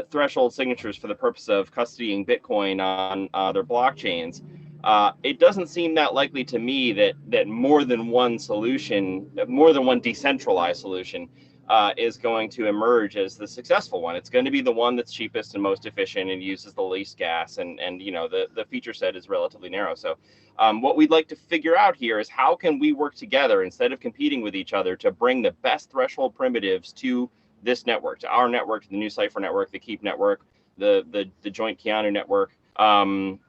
threshold signatures for the purpose of custodying Bitcoin on other blockchains. It doesn't seem that likely to me that more than one solution, more than one decentralized solution, is going to emerge as the successful one. It's going to be the one that's cheapest and most efficient and uses the least gas, and you know, the feature set is relatively narrow. So what we'd like to figure out here is how can we work together instead of competing with each other to bring the best threshold primitives to this network, to our network, to the new Cypher network, the Keep network, the joint KEaNU network. And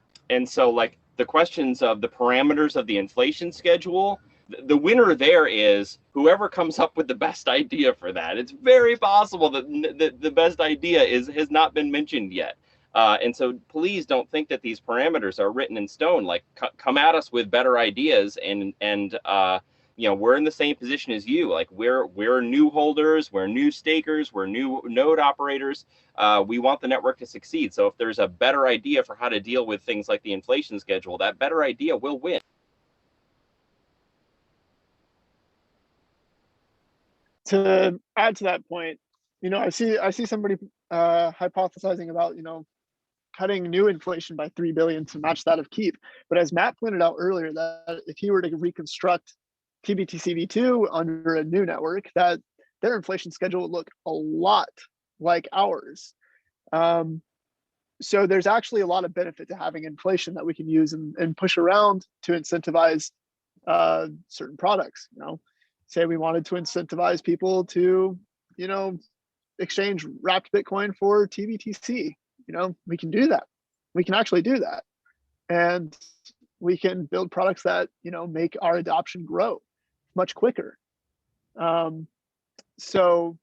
so, like, the questions of the parameters of the inflation schedule, the winner there is whoever comes up with the best idea for that. It's very possible that the best idea has not been mentioned yet. And so please don't think that these parameters are written in stone. Like, come at us with better ideas, and you know, we're in the same position as you. Like, we're new holders, we're new stakers, we're new node operators. We want the network to succeed. So if there's a better idea for how to deal with things like the inflation schedule, that better idea will win. To add to that point, you know, I see somebody hypothesizing about, you know, cutting new inflation by 3 billion to match that of Keep. But as Matt pointed out earlier, that if he were to reconstruct TBTCV2 under a new network, that their inflation schedule would look a lot like ours. So there's actually a lot of benefit to having inflation that we can use and push around to incentivize certain products. You know, say we wanted to incentivize people to, you know, exchange wrapped Bitcoin for TBTC. You know, we can do that. We can actually do that. And we can build products that, you know, make our adoption grow much quicker. So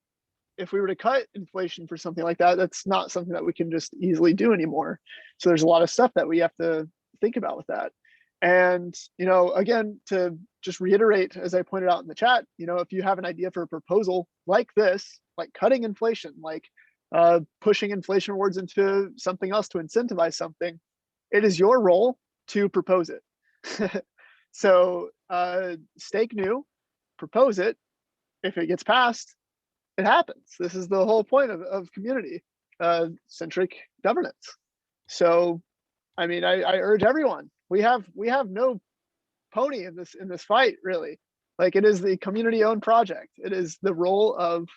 if we were to cut inflation for something like that, that's not something that we can just easily do anymore. So there's a lot of stuff that we have to think about with that. And, you know, again, to just reiterate, as I pointed out in the chat, you know, if you have an idea for a proposal like this, like cutting inflation, like pushing inflation rewards into something else to incentivize something, it is your role to propose it. So stake new, propose it. If it gets passed, it happens. This is the whole point of community centric governance. So, I mean, I urge everyone. We have no pony in this fight, really. Like, it is the community-owned project. It is the role of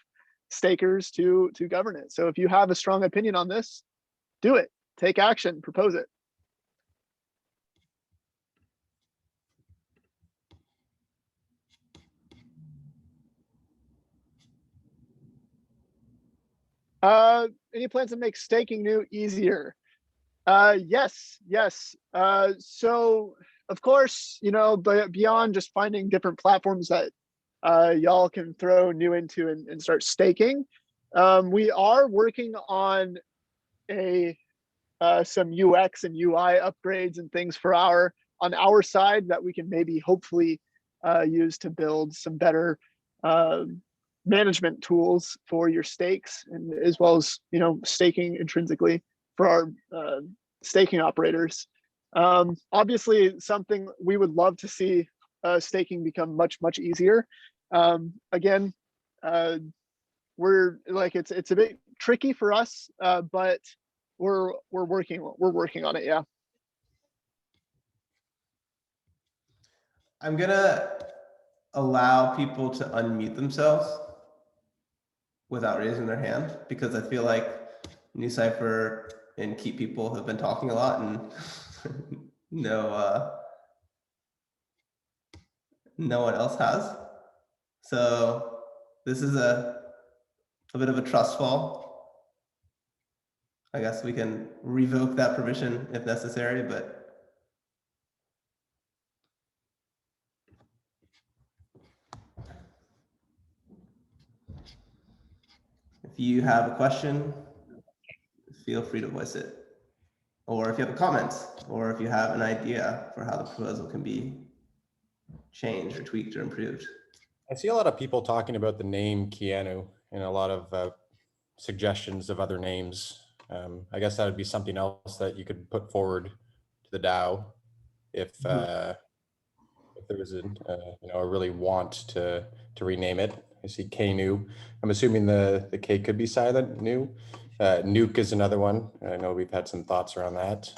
stakers to govern it. So if you have a strong opinion on this, do it. Take action. Propose it. any plans to make staking new easier? Yes. So of course, but beyond just finding different platforms that y'all can throw new into and start staking, we are working on some UX and UI upgrades and things on our side that we can maybe hopefully use to build some better management tools for your stakes, and as well as staking intrinsically for our staking operators. Obviously, something we would love to see staking become much easier. Again, we're like it's a bit tricky for us, but we're working on it. Yeah. I'm gonna allow people to unmute themselves without raising their hand, because I feel like New Cypher and Keep people have been talking a lot, and no one else has. So this is a bit of a trust fall. I guess we can revoke that permission if necessary, but if you have a question, feel free to voice it. Or if you have a comment, or if you have an idea for how the proposal can be changed or tweaked or improved. I see a lot of people talking about the name KEaNU and a lot of suggestions of other names. I guess that would be something else that you could put forward to the DAO if there was a really want to rename it. I see KEaNU. I'm assuming the K could be silent. New. Nuke is another one. I know we've had some thoughts around that,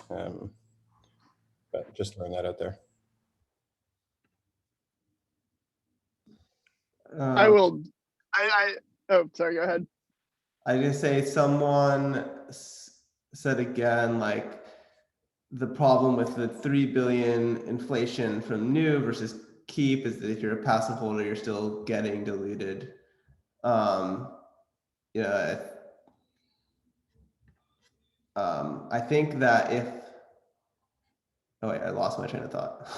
but just throwing that out there. Oh, sorry, go ahead. I was gonna say, someone said again, like, the problem with the 3 billion inflation from new versus keep is that if you're a passive holder, you're still getting diluted. I think that if, oh wait, I lost my train of thought.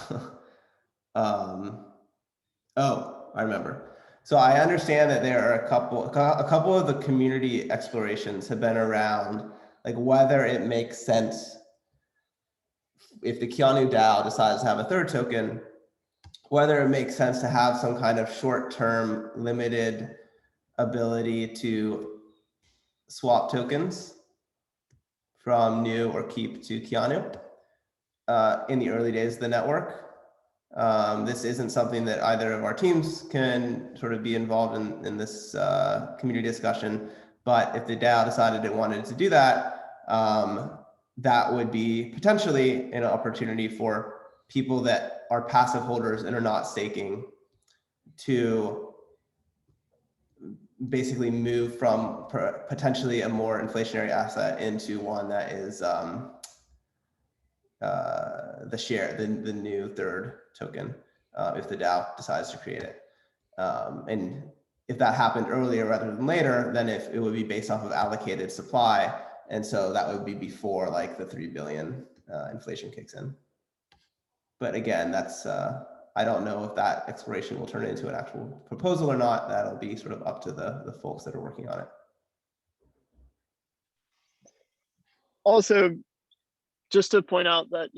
Oh, I remember. So I understand that there are a couple of the community explorations have been around, like whether it makes sense if the KEaNU DAO decides to have a third token, whether it makes sense to have some kind of short-term limited ability to swap tokens from new or keep to KEaNU in the early days of the network. This isn't something that either of our teams can sort of be involved in this community discussion, but if the DAO decided it wanted to do that, that would be potentially an opportunity for people that are passive holders and are not staking to basically move from potentially a more inflationary asset into one that is the new third token, if the DAO decides to create it. And if that happened earlier rather than later, then if it would be based off of allocated supply. And so that would be before like the 3 billion inflation kicks in. But again, that's, I don't know if that exploration will turn into an actual proposal or not. That'll be sort of up to the folks that are working on it. Also, just to point out that,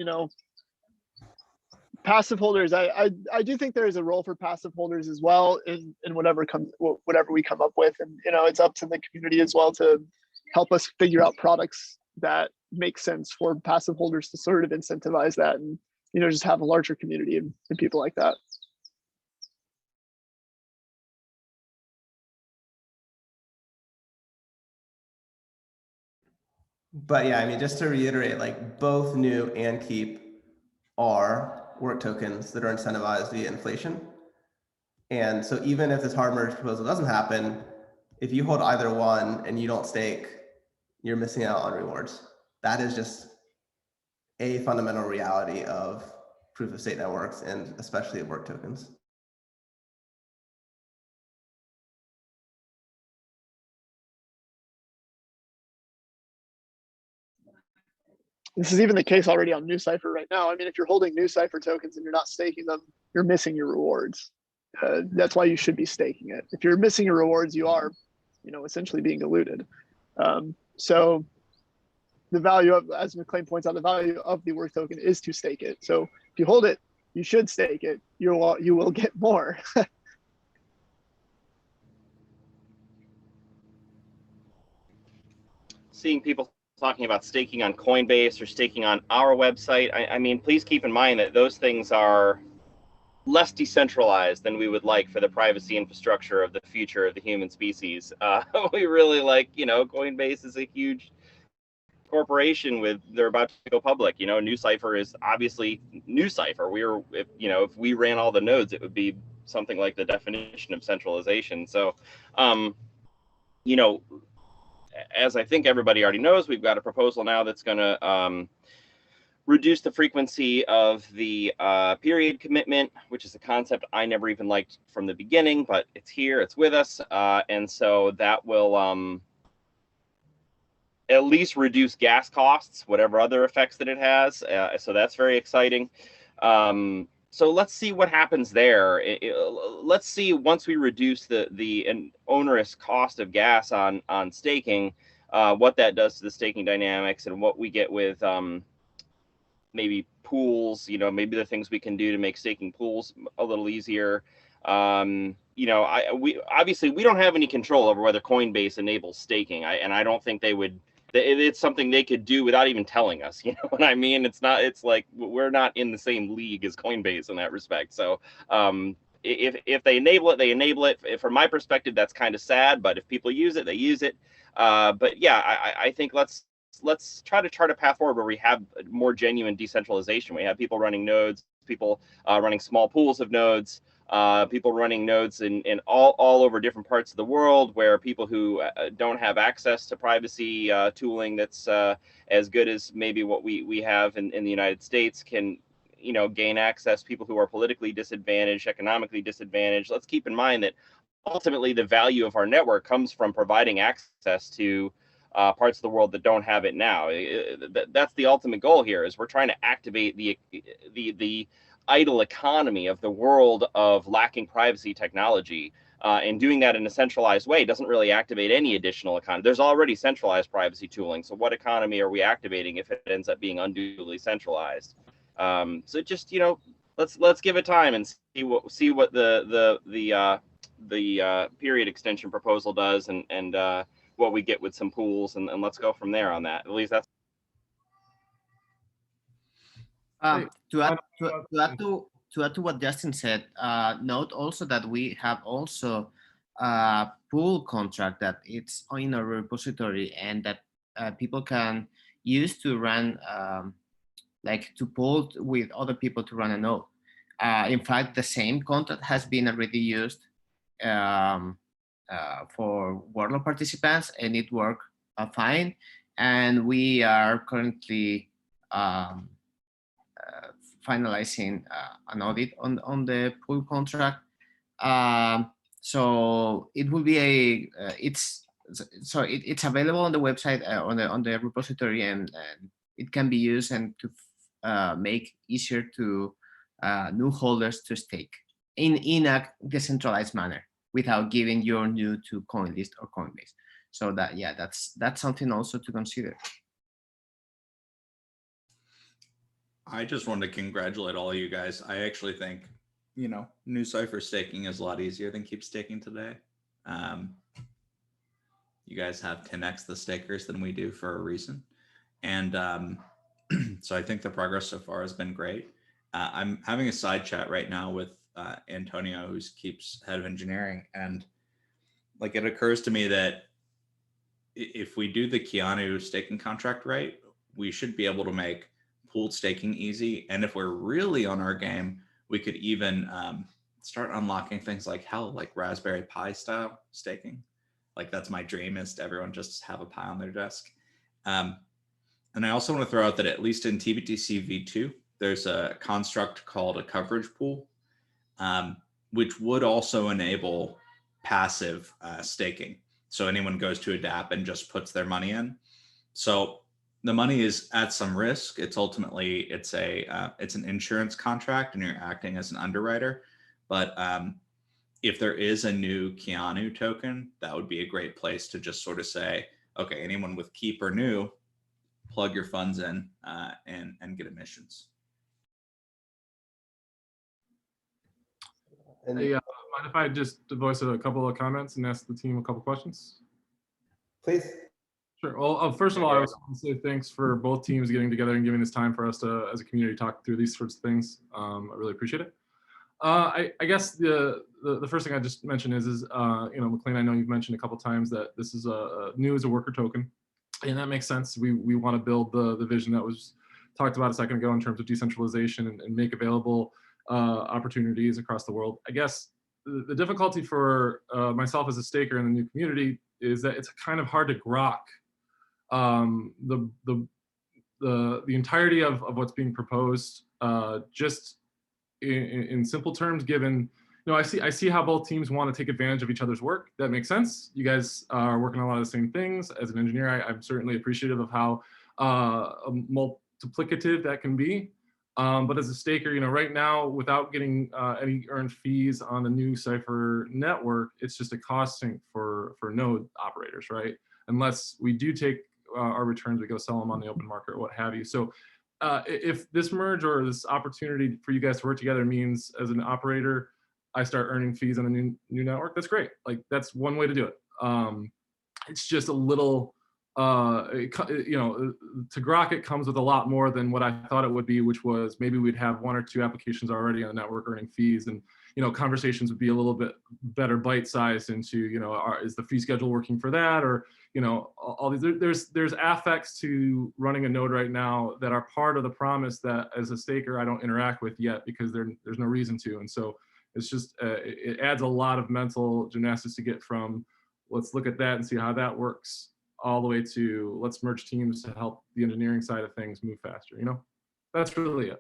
passive holders, I do think there is a role for passive holders as well in whatever we come up with. And, it's up to the community as well to help us figure out products that make sense for passive holders to sort of incentivize that and, just have a larger community and people like that. But yeah, I mean, just to reiterate, like both new and keep are work tokens that are incentivized via inflation. And so even if this hard merge proposal doesn't happen, if you hold either one and you don't stake, you're missing out on rewards. That is just a fundamental reality of proof of stake networks, and especially of work tokens. This is even the case already on New Cypher right now. I mean, if you're holding New Cypher tokens and you're not staking them, you're missing your rewards. That's why you should be staking it. If you're missing your rewards, you are, essentially being diluted. So the value of, as McLean points out, the value of the worth token is to stake it. So if you hold it, you should stake it. You will get more. Seeing people talking about staking on Coinbase or staking on our website, I mean, please keep in mind that those things are less decentralized than we would like for the privacy infrastructure of the future of the human species. We really like, Coinbase is a huge corporation they're about to go public. New Cypher is obviously New Cypher. If we ran all the nodes, it would be something like the definition of centralization. So, as I think everybody already knows, we've got a proposal now that's going to reduce the frequency of the period commitment, which is a concept I never even liked from the beginning, but it's here, it's with us. And so that will at least reduce gas costs, whatever other effects that it has. So that's very exciting. So let's see what happens there. Let's see, once we reduce the onerous cost of gas on staking, what that does to the staking dynamics and what we get with maybe pools, maybe the things we can do to make staking pools a little easier. We don't have any control over whether Coinbase enables staking. I don't think they would. It's something they could do without even telling us. You know what I mean? It's like we're not in the same league as Coinbase in that respect. So if they enable it, they enable it. From my perspective, that's kind of sad. But if people use it, they use it. But yeah, I think let's try to chart a path forward where we have more genuine decentralization. We have people running nodes, people running small pools of nodes. People running nodes in all over different parts of the world, where people who don't have access to privacy tooling that's as good as maybe what we have in the United States can, gain access. People who are politically disadvantaged, economically disadvantaged. Let's keep in mind that ultimately the value of our network comes from providing access to parts of the world that don't have it now. That's the ultimate goal here. Is we're trying to activate the idle economy of the world of lacking privacy technology, and doing that in a centralized way doesn't really activate any additional economy. There's already centralized privacy tooling, so what economy are we activating if it ends up being unduly centralized? So just let's give it time and see what the period extension proposal does, and what we get with some pools, and let's go from there on that. At least that's. To add to what Justin said, note also that we have also a pool contract that it's in a repository, and that people can use to run, like to pool with other people to run a node. In fact, the same contract has been already used for Warlord participants, and it worked fine. And we are currently finalizing an audit on the pool contract. So it will be it's available on the website, on the repository, and it can be used and to make easier to new holders to stake in a decentralized manner without giving your new to CoinList or Coinbase. So that's something also to consider. I just wanted to congratulate all of you guys. I actually think, New Cypher staking is a lot easier than Keep Staking today. You guys have 10x the stakers than we do for a reason. And so I think the progress so far has been great. I'm having a side chat right now with Antonio, who's Keep's head of engineering. And like, it occurs to me that if we do the KEaNU staking contract right, we should be able to make pooled staking easy. And if we're really on our game, we could even start unlocking things like Raspberry Pi style staking. Like, that's my dream, is to everyone just have a Pi on their desk. And I also want to throw out that at least in TBTC v2, there's a construct called a coverage pool, which would also enable passive staking. So anyone goes to a DApp and just puts their money in. So the money is at some risk. It's ultimately it's an insurance contract, and you're acting as an underwriter. But if there is a new KEaNU token, that would be a great place to just sort of say, okay, anyone with Keep or New, plug your funds in and get emissions. Hey, mind if I just voice a couple of comments and ask the team a couple questions? Please. Sure. Well, first of all, I just want to say thanks for both teams getting together and giving this time for us to, as a community, talk through these sorts of things. I really appreciate it. I guess the first thing I just mentioned is you know, McLean, I know you've mentioned a couple times that this is new as a worker token, and that makes sense. We want to build the vision that was talked about a second ago in terms of decentralization and make available opportunities across the world. I guess the difficulty for myself as a staker in the new community is that it's kind of hard to grok the entirety of what's being proposed, just in simple terms, given, you know, I see how both teams want to take advantage of each other's work. That makes sense. You guys are working on a lot of the same things. As an engineer, I'm certainly appreciative of how multiplicative that can be. But as a staker, you know, right now, without getting any earned fees on the new Cypher network, it's just a cost sink for node operators, right? Unless we do take our returns, we go sell them on the open market or what have you. So if this merge or this opportunity for you guys to work together means as an operator, I start earning fees on the new network, that's great. Like, that's one way to do it. It's just a little, you know, to grok it comes with a lot more than what I thought it would be, which was maybe we'd have 1 or 2 applications already on the network earning fees, and, you know, conversations would be a little bit better bite-sized into, you know, is the fee schedule working for that, or, you know, all these, there's affects to running a node right now that are part of the promise that as a staker I don't interact with yet because there's no reason to. And so it's just it adds a lot of mental gymnastics to get from let's look at that and see how that works all the way to let's merge teams to help the engineering side of things move faster. You know, that's really it.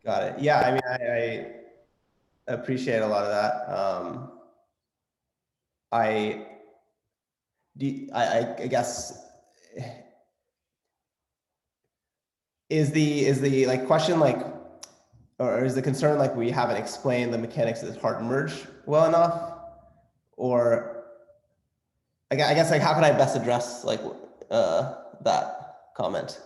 Got it. Yeah, I mean, I appreciate a lot of that. I guess is the like question like, or is the concern like we haven't explained the mechanics of this hard merge well enough, or I guess like how can I best address like that comment?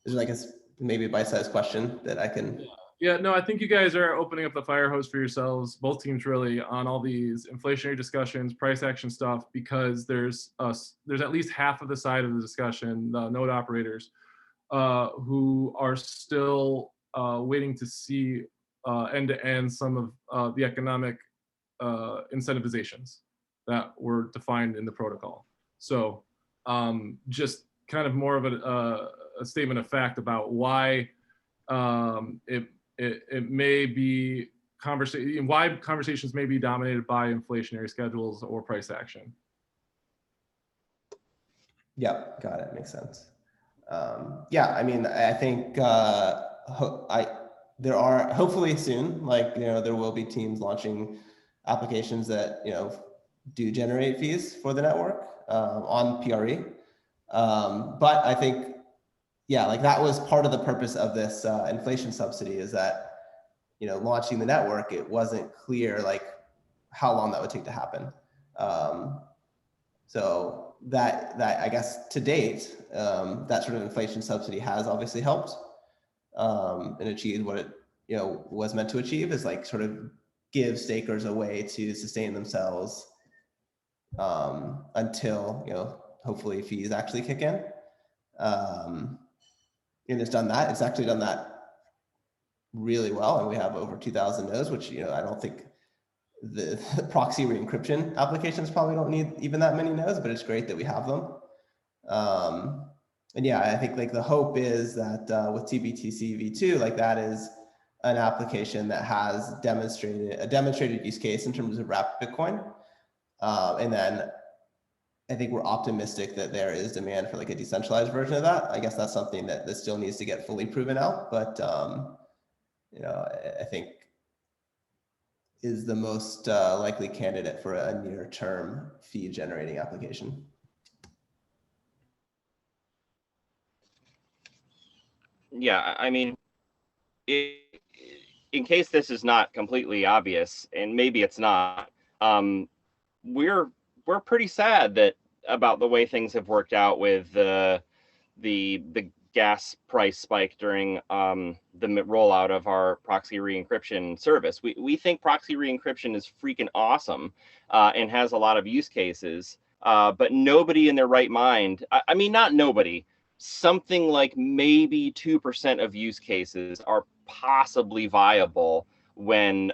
Is there like maybe a bite-sized question that I can? Yeah, no, I think you guys are opening up the fire hose for yourselves, both teams really, on all these inflationary discussions, price action stuff, because there's at least half of the side of the discussion, the node operators, who are still waiting to see end-to-end some of the economic incentivizations that were defined in the protocol. So just kind of more of a statement of fact about why it may be why conversations may be dominated by inflationary schedules or price action. Yeah, got it. Makes sense. Yeah, I mean, I think there are hopefully soon, like, you know, there will be teams launching applications that, you know, do generate fees for the network on PRE. But I think, yeah, like that was part of the purpose of this inflation subsidy, is that, you know, launching the network, it wasn't clear like how long that would take to happen. So that I guess to date, that sort of inflation subsidy has obviously helped and achieved what it, you know, was meant to achieve, is like sort of give stakers a way to sustain themselves until, you know, hopefully fees actually kick in. And it's done that. It's actually done that really well, and we have over 2,000 nodes, which, you know, I don't think the proxy re-encryption applications probably don't need even that many nodes, but it's great that we have them. And yeah, I think like the hope is that with TBTC v2, like that is an application that has a demonstrated use case in terms of wrapped Bitcoin. And then I think we're optimistic that there is demand for like a decentralized version of that. I guess that's something that still needs to get fully proven out, but you know, I think is the most likely candidate for a near-term fee-generating application? Yeah, I mean, in case this is not completely obvious, and maybe it's not, we're pretty sad that about the way things have worked out with the gas price spike during the rollout of our proxy re-encryption service. We think proxy re-encryption is freaking awesome and has a lot of use cases, but nobody in their right mind, I mean, not nobody, something like maybe 2% of use cases are possibly viable when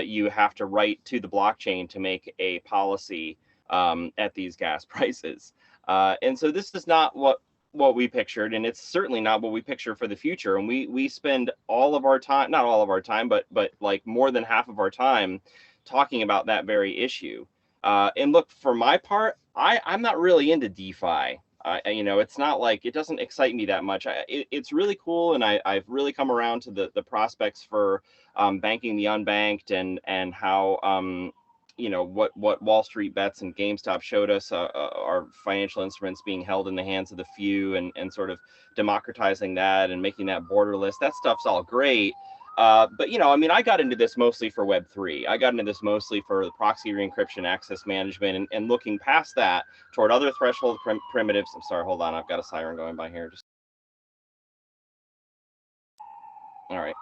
you have to write to the blockchain to make a policy at these gas prices. And so this is not what we pictured, and it's certainly not what we picture for the future. And we spend all of our time, not all of our time, but like more than half of our time talking about that very issue. And look, for my part, I'm not really into DeFi. You know, it's not like, it doesn't excite me that much. It's really cool, and I've really come around to the prospects for banking the unbanked, and how you know, what Wall Street Bets and GameStop showed us are financial instruments being held in the hands of the few, and sort of democratizing that and making that borderless. That stuff's all great. But, you know, I mean, I got into this mostly for Web3. I got into this mostly for the proxy re-encryption, access management, and looking past that toward other threshold primitives. I'm sorry, hold on. I've got a siren going by here. Just all right.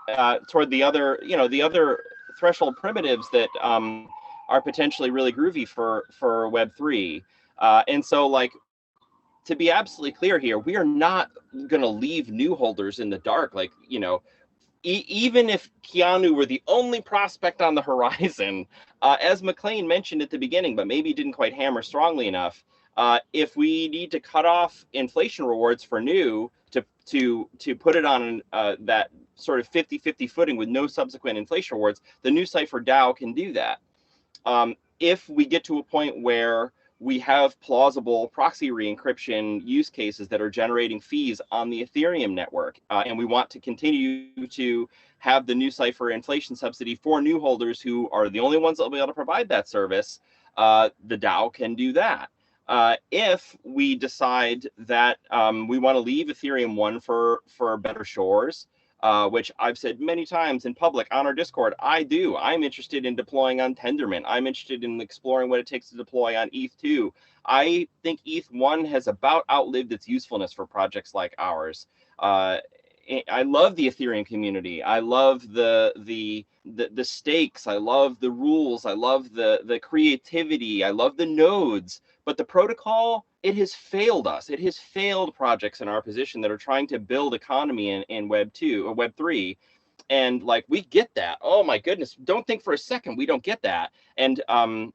Toward the other, you know, the other threshold primitives that are potentially really groovy for Web3. And so, like, to be absolutely clear here, we are not going to leave new holders in the dark. Like, you know, even if KEaNU were the only prospect on the horizon, as McLean mentioned at the beginning, but maybe didn't quite hammer strongly enough, if we need to cut off inflation rewards for new to put it on that sort of 50-50 footing with no subsequent inflation rewards, the new Cypher DAO can do that. If we get to a point where we have plausible proxy re-encryption use cases that are generating fees on the Ethereum network, and we want to continue to have the new Cypher inflation subsidy for new holders who are the only ones that will be able to provide that service, the DAO can do that. If we decide that we want to leave Ethereum 1 for better shores, which I've said many times in public on our Discord, I'm interested in deploying on Tendermint. I'm interested in exploring what it takes to deploy on ETH2. I think ETH1 has about outlived its usefulness for projects like ours. I love the Ethereum community. I love the stakes. I love the rules. I love the creativity. I love the nodes. But the protocol, it has failed us. It has failed projects in our position that are trying to build economy in Web 2 or Web 3. And like, we get that. Oh my goodness. Don't think for a second we don't get that. And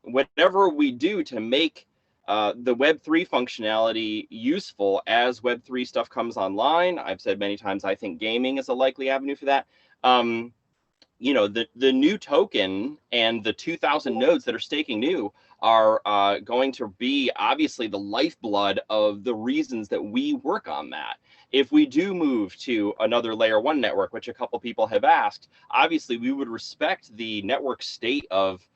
whatever we do to make the Web3 functionality useful as Web3 stuff comes online, I've said many times, I think gaming is a likely avenue for that. You know, the new token and the 2,000 nodes that are staking new are going to be obviously the lifeblood of the reasons that we work on that. If we do move to another layer 1 network, which a couple people have asked, obviously we would respect the network state of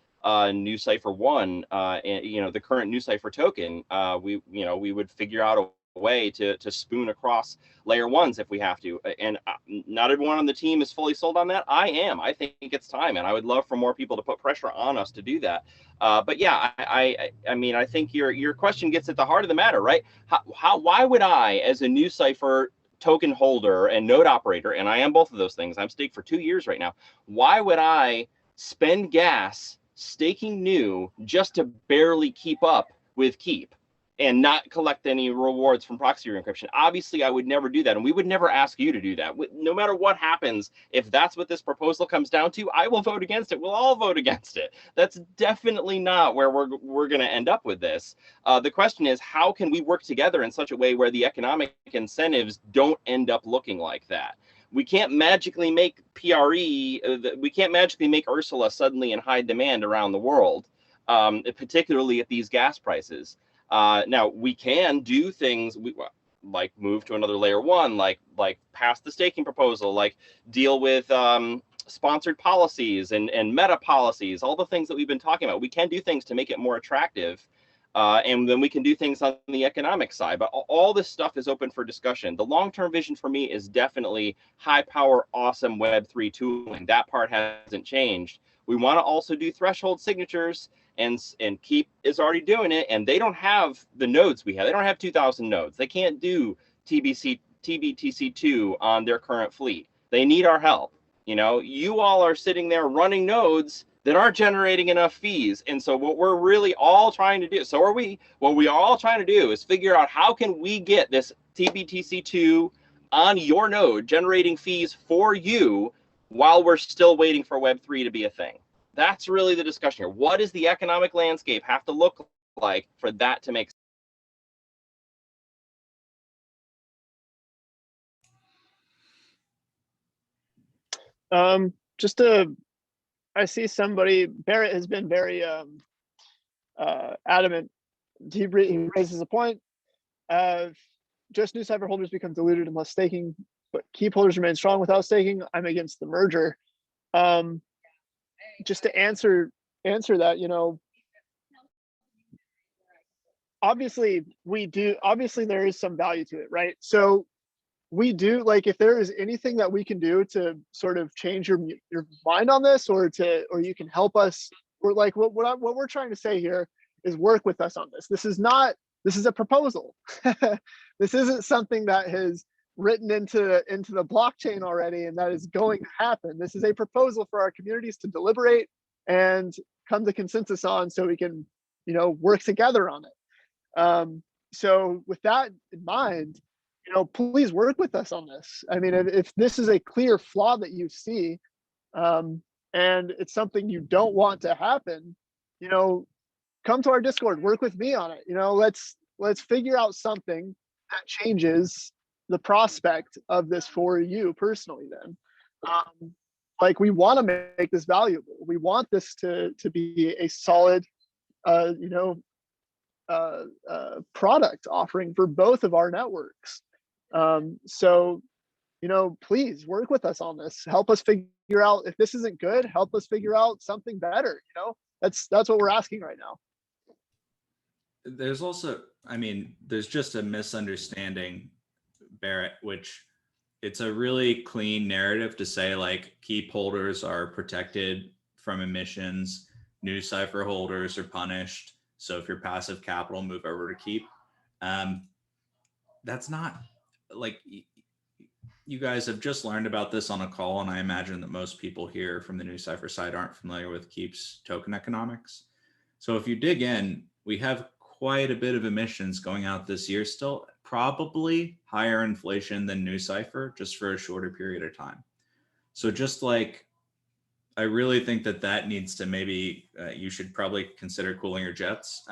new Cypher 1, and, you know, the current new Cypher token. We would figure out a way to spoon across layer 1s if we have to. And not everyone on the team is fully sold on that. I am. I think it's time, and I would love for more people to put pressure on us to do that. But yeah, I mean, I think your question gets at the heart of the matter, right? Why would I, as a new Cypher token holder and node operator, and I am both of those things, I'm staked for 2 years right now, why would I spend gas staking new just to barely keep up with Keep and not collect any rewards from proxy encryption? Obviously, I would never do that, and we would never ask you to do that. No matter what happens, if that's what this proposal comes down to, I will vote against it. We'll all vote against it. That's definitely not where we're going to end up with this. The question is, how can we work together in such a way where the economic incentives don't end up looking like that? We can't magically make PRE, we can't magically make Ursula suddenly in high demand around the world, particularly at these gas prices. Now, we can do things like move to another layer 1, like pass the staking proposal, like deal with sponsored policies and meta policies, all the things that we've been talking about. We can do things to make it more attractive. And then we can do things on the economic side, but all this stuff is open for discussion. The long-term vision for me is definitely high power, awesome Web3 tooling. That part hasn't changed. We want to also do threshold signatures, and Keep is already doing it, and they don't have the nodes we have. They don't have 2,000 nodes. They can't do TBTC2 on their current fleet. They need our help. You know, you all are sitting there running nodes that aren't generating enough fees. And so what we're really all trying to do, so are we, what we are all trying to do is figure out how can we get this TBTC2 on your node generating fees for you while we're still waiting for Web3 to be a thing. That's really the discussion here. What does the economic landscape have to look like for that to make sense? I see somebody, Barrett has been very adamant. He raises a point of just new Cypher holders become diluted unless staking, but Keep holders remain strong without staking. I'm against the merger. Just to answer that, you know, obviously there is some value to it, right? So we do, like, if there is anything that we can do to sort of change your mind on this, or you can help us, or like what we're trying to say here is work with us on this. This is a proposal. This isn't something that has written into the blockchain already and that is going to happen. This is a proposal for our communities to deliberate and come to consensus on, so we can, you know, work together on it. So with that in mind, you know, please work with us on this. I mean, if this is a clear flaw that you see, and it's something you don't want to happen, you know, come to our Discord, work with me on it. You know, let's figure out something that changes the prospect of this for you personally. Then, like, we want to make this valuable. We want this to be a solid, you know, product offering for both of our networks. So, you know, please work with us on this. Help us figure out, if this isn't good, help us figure out something better. You know, that's what we're asking right now. There's also, I mean, there's just a misunderstanding, Barrett, which it's a really clean narrative to say like Keep holders are protected from emissions, new Cypher holders are punished. So if you're passive capital, move over to Keep. That's not, like, you guys have just learned about this on a call, and I imagine that most people here from the new Cypher side aren't familiar with Keep's token economics. So if you dig in, we have quite a bit of emissions going out this year still, probably higher inflation than new Cypher, just for a shorter period of time. So just like, I really think that needs to maybe, you should probably consider cooling your jets,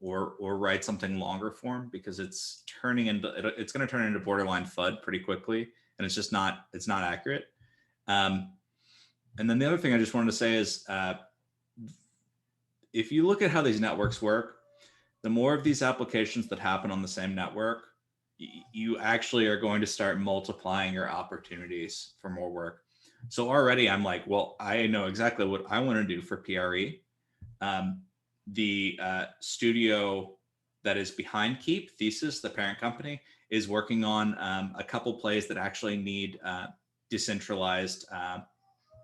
or write something longer form, because it's going to turn into borderline FUD pretty quickly, and it's not accurate. And then the other thing I just wanted to say is, if you look at how these networks work, the more of these applications that happen on the same network, you actually are going to start multiplying your opportunities for more work. So already I'm like, well, I know exactly what I want to do for PRE. The studio that is behind Keep, Thesis, the parent company, is working on a couple plays that actually need decentralized,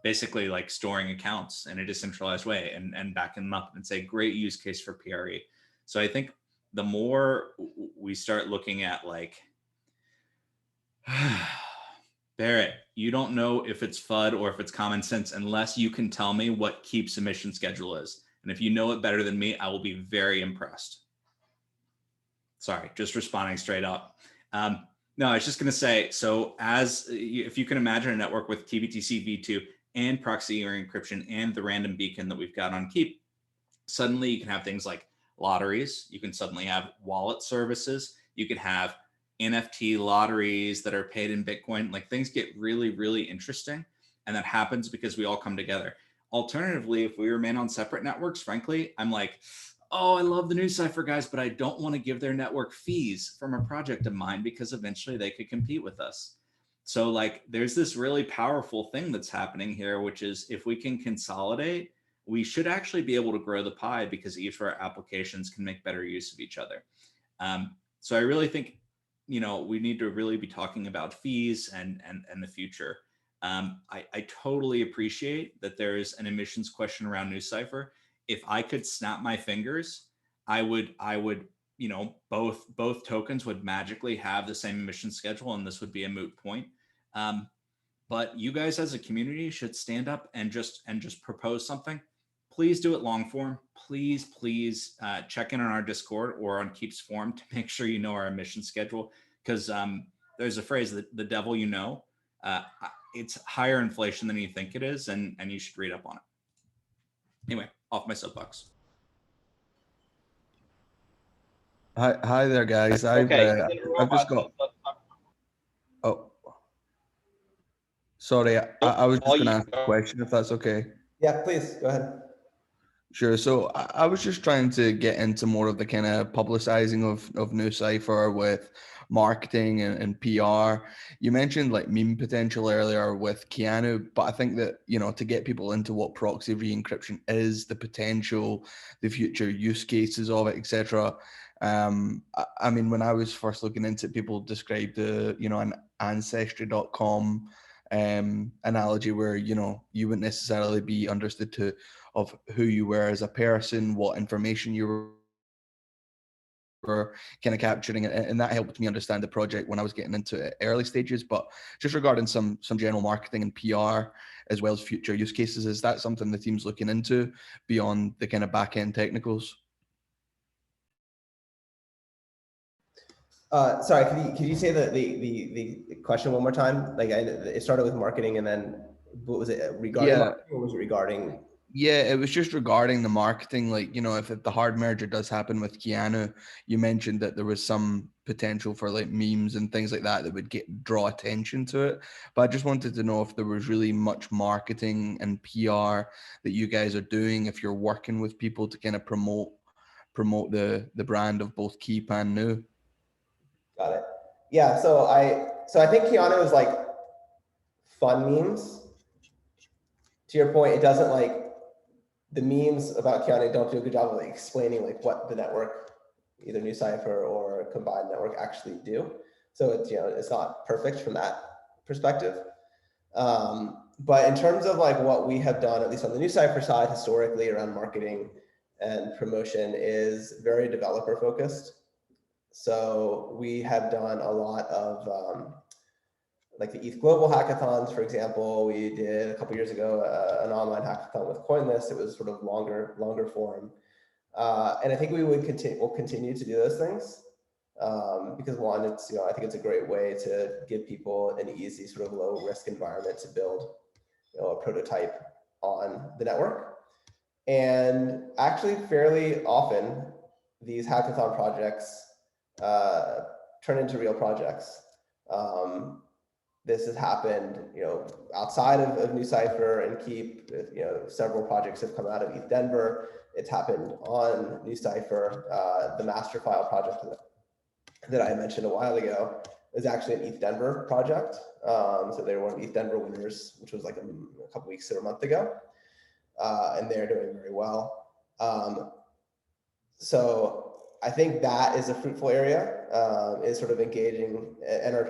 basically like storing accounts in a decentralized way and backing them up. And it's a great use case for PRE. So I think the more we start looking at, like, Barrett, you don't know if it's FUD or if it's common sense unless you can tell me what Keep's emission schedule is. And if you know it better than me, I will be very impressed. Sorry, just responding straight up. No, I was just going to say, so if you can imagine a network with TBTC v2 and proxy or encryption and the random beacon that we've got on Keep, suddenly you can have things like lotteries. You can suddenly have wallet services. You could have NFT lotteries that are paid in Bitcoin. Like, things get really, really interesting. And that happens because we all come together. Alternatively, if we remain on separate networks, frankly, I'm like, oh, I love the new Cypher guys, but I don't want to give their network fees from a project of mine because eventually they could compete with us. So like there's this really powerful thing that's happening here, which is if we can consolidate, we should actually be able to grow the pie because each of our applications can make better use of each other. So I really think, we need to really be talking about fees and the future. I totally appreciate that there's an emissions question around New Cypher. If I could snap my fingers, I would, both tokens would magically have the same emission schedule, and this would be a moot point. But you guys as a community should stand up and just propose something. Please do it long form. Please check in on our Discord or on Keep's forum to make sure you know our emission schedule, because there's a phrase that the devil it's higher inflation than you think it is, and you should read up on it. Anyway, off my soapbox. Hi there, guys. I've just got. Oh, sorry. I was just going to ask a question, if that's okay. Yeah, please go ahead. Sure. So I was just trying to get into more of the kind of publicizing of New Cypher with marketing and PR. You mentioned like meme potential earlier with KEaNU, but I think that, to get people into what proxy re-encryption is, the potential, the future use cases of it, etc. I mean, when I was first looking into it, people described an ancestry.com analogy where, you wouldn't necessarily be understood of who you were as a person, what information you were kind of capturing, and that helped me understand the project when I was getting into it early stages. But just regarding some general marketing and PR as well as future use cases, is that something the team's looking into beyond the kind of back end technicals? Sorry, could you say the question one more time? Like it started with marketing, and then what was it regarding? Yeah. Marketing, or was it regarding? Yeah, it was just regarding the marketing. Like, if the hard merger does happen with KEaNU, you mentioned that there was some potential for like memes and things like that would draw attention to it. But I just wanted to know if there was really much marketing and PR that you guys are doing, if you're working with people to kind of promote the brand of both Keep and Nu. Got it. Yeah. So I think KEaNU is like fun memes. To your point, it doesn't like. The memes about KEaNU don't do a good job of like explaining like what the network, either New Cypher or combined network, actually do. So it's it's not perfect from that perspective. But in terms of like what we have done, at least on the New Cypher side, historically around marketing and promotion, is very developer focused. So we have done a lot of like the ETH Global hackathons, for example. We did a couple years ago an online hackathon with CoinList. It was sort of longer form, and I think we'll continue to do those things because one, it's I think it's a great way to give people an easy sort of low risk environment to build a prototype on the network, and actually fairly often these hackathon projects turn into real projects. This has happened, outside of New Cypher and Keep. Several projects have come out of ETH Denver. It's happened on New Cypher. The master file project that I mentioned a while ago is actually an ETH Denver project. So they were one of ETH Denver winners, which was like a couple weeks or a month ago, and they're doing very well. So I think that is a fruitful area, is sort of engaging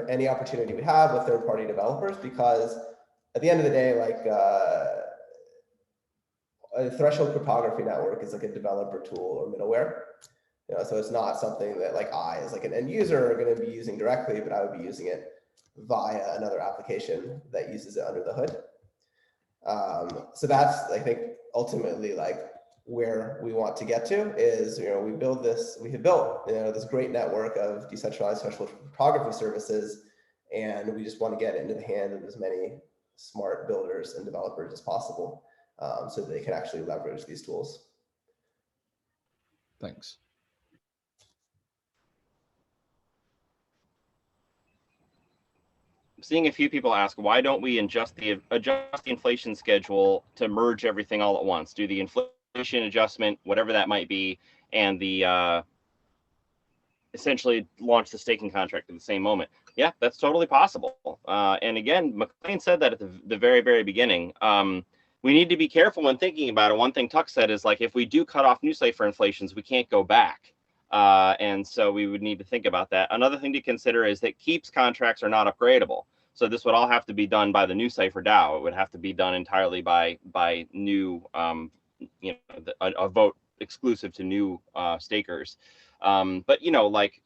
any opportunity we have with third-party developers, because at the end of the day, like a threshold cryptography network is like a developer tool or middleware. So it's not something that like I, as like an end user, are going to be using directly, but I would be using it via another application that uses it under the hood. So that's, I think, ultimately like where we want to get to is, we have built this great network of decentralized threshold cryptography services, and we just want to get it into the hands of as many smart builders and developers as possible, so that they can actually leverage these tools. Thanks. I'm seeing a few people ask, why don't we adjust the inflation schedule to merge everything all at once? Do the inflation adjustment, whatever that might be, and the essentially launch the staking contract at the same moment. Yeah, that's totally possible. And again, McLean said that at the very, very beginning. We need to be careful when thinking about it. One thing Tuck said is, like, if we do cut off new Cypher inflations, we can't go back. And so we would need to think about that. Another thing to consider is that Keep's contracts are not upgradable. So this would all have to be done by the new Cypher DAO. It would have to be done entirely by new, a vote exclusive to new stakers. But, you know, like,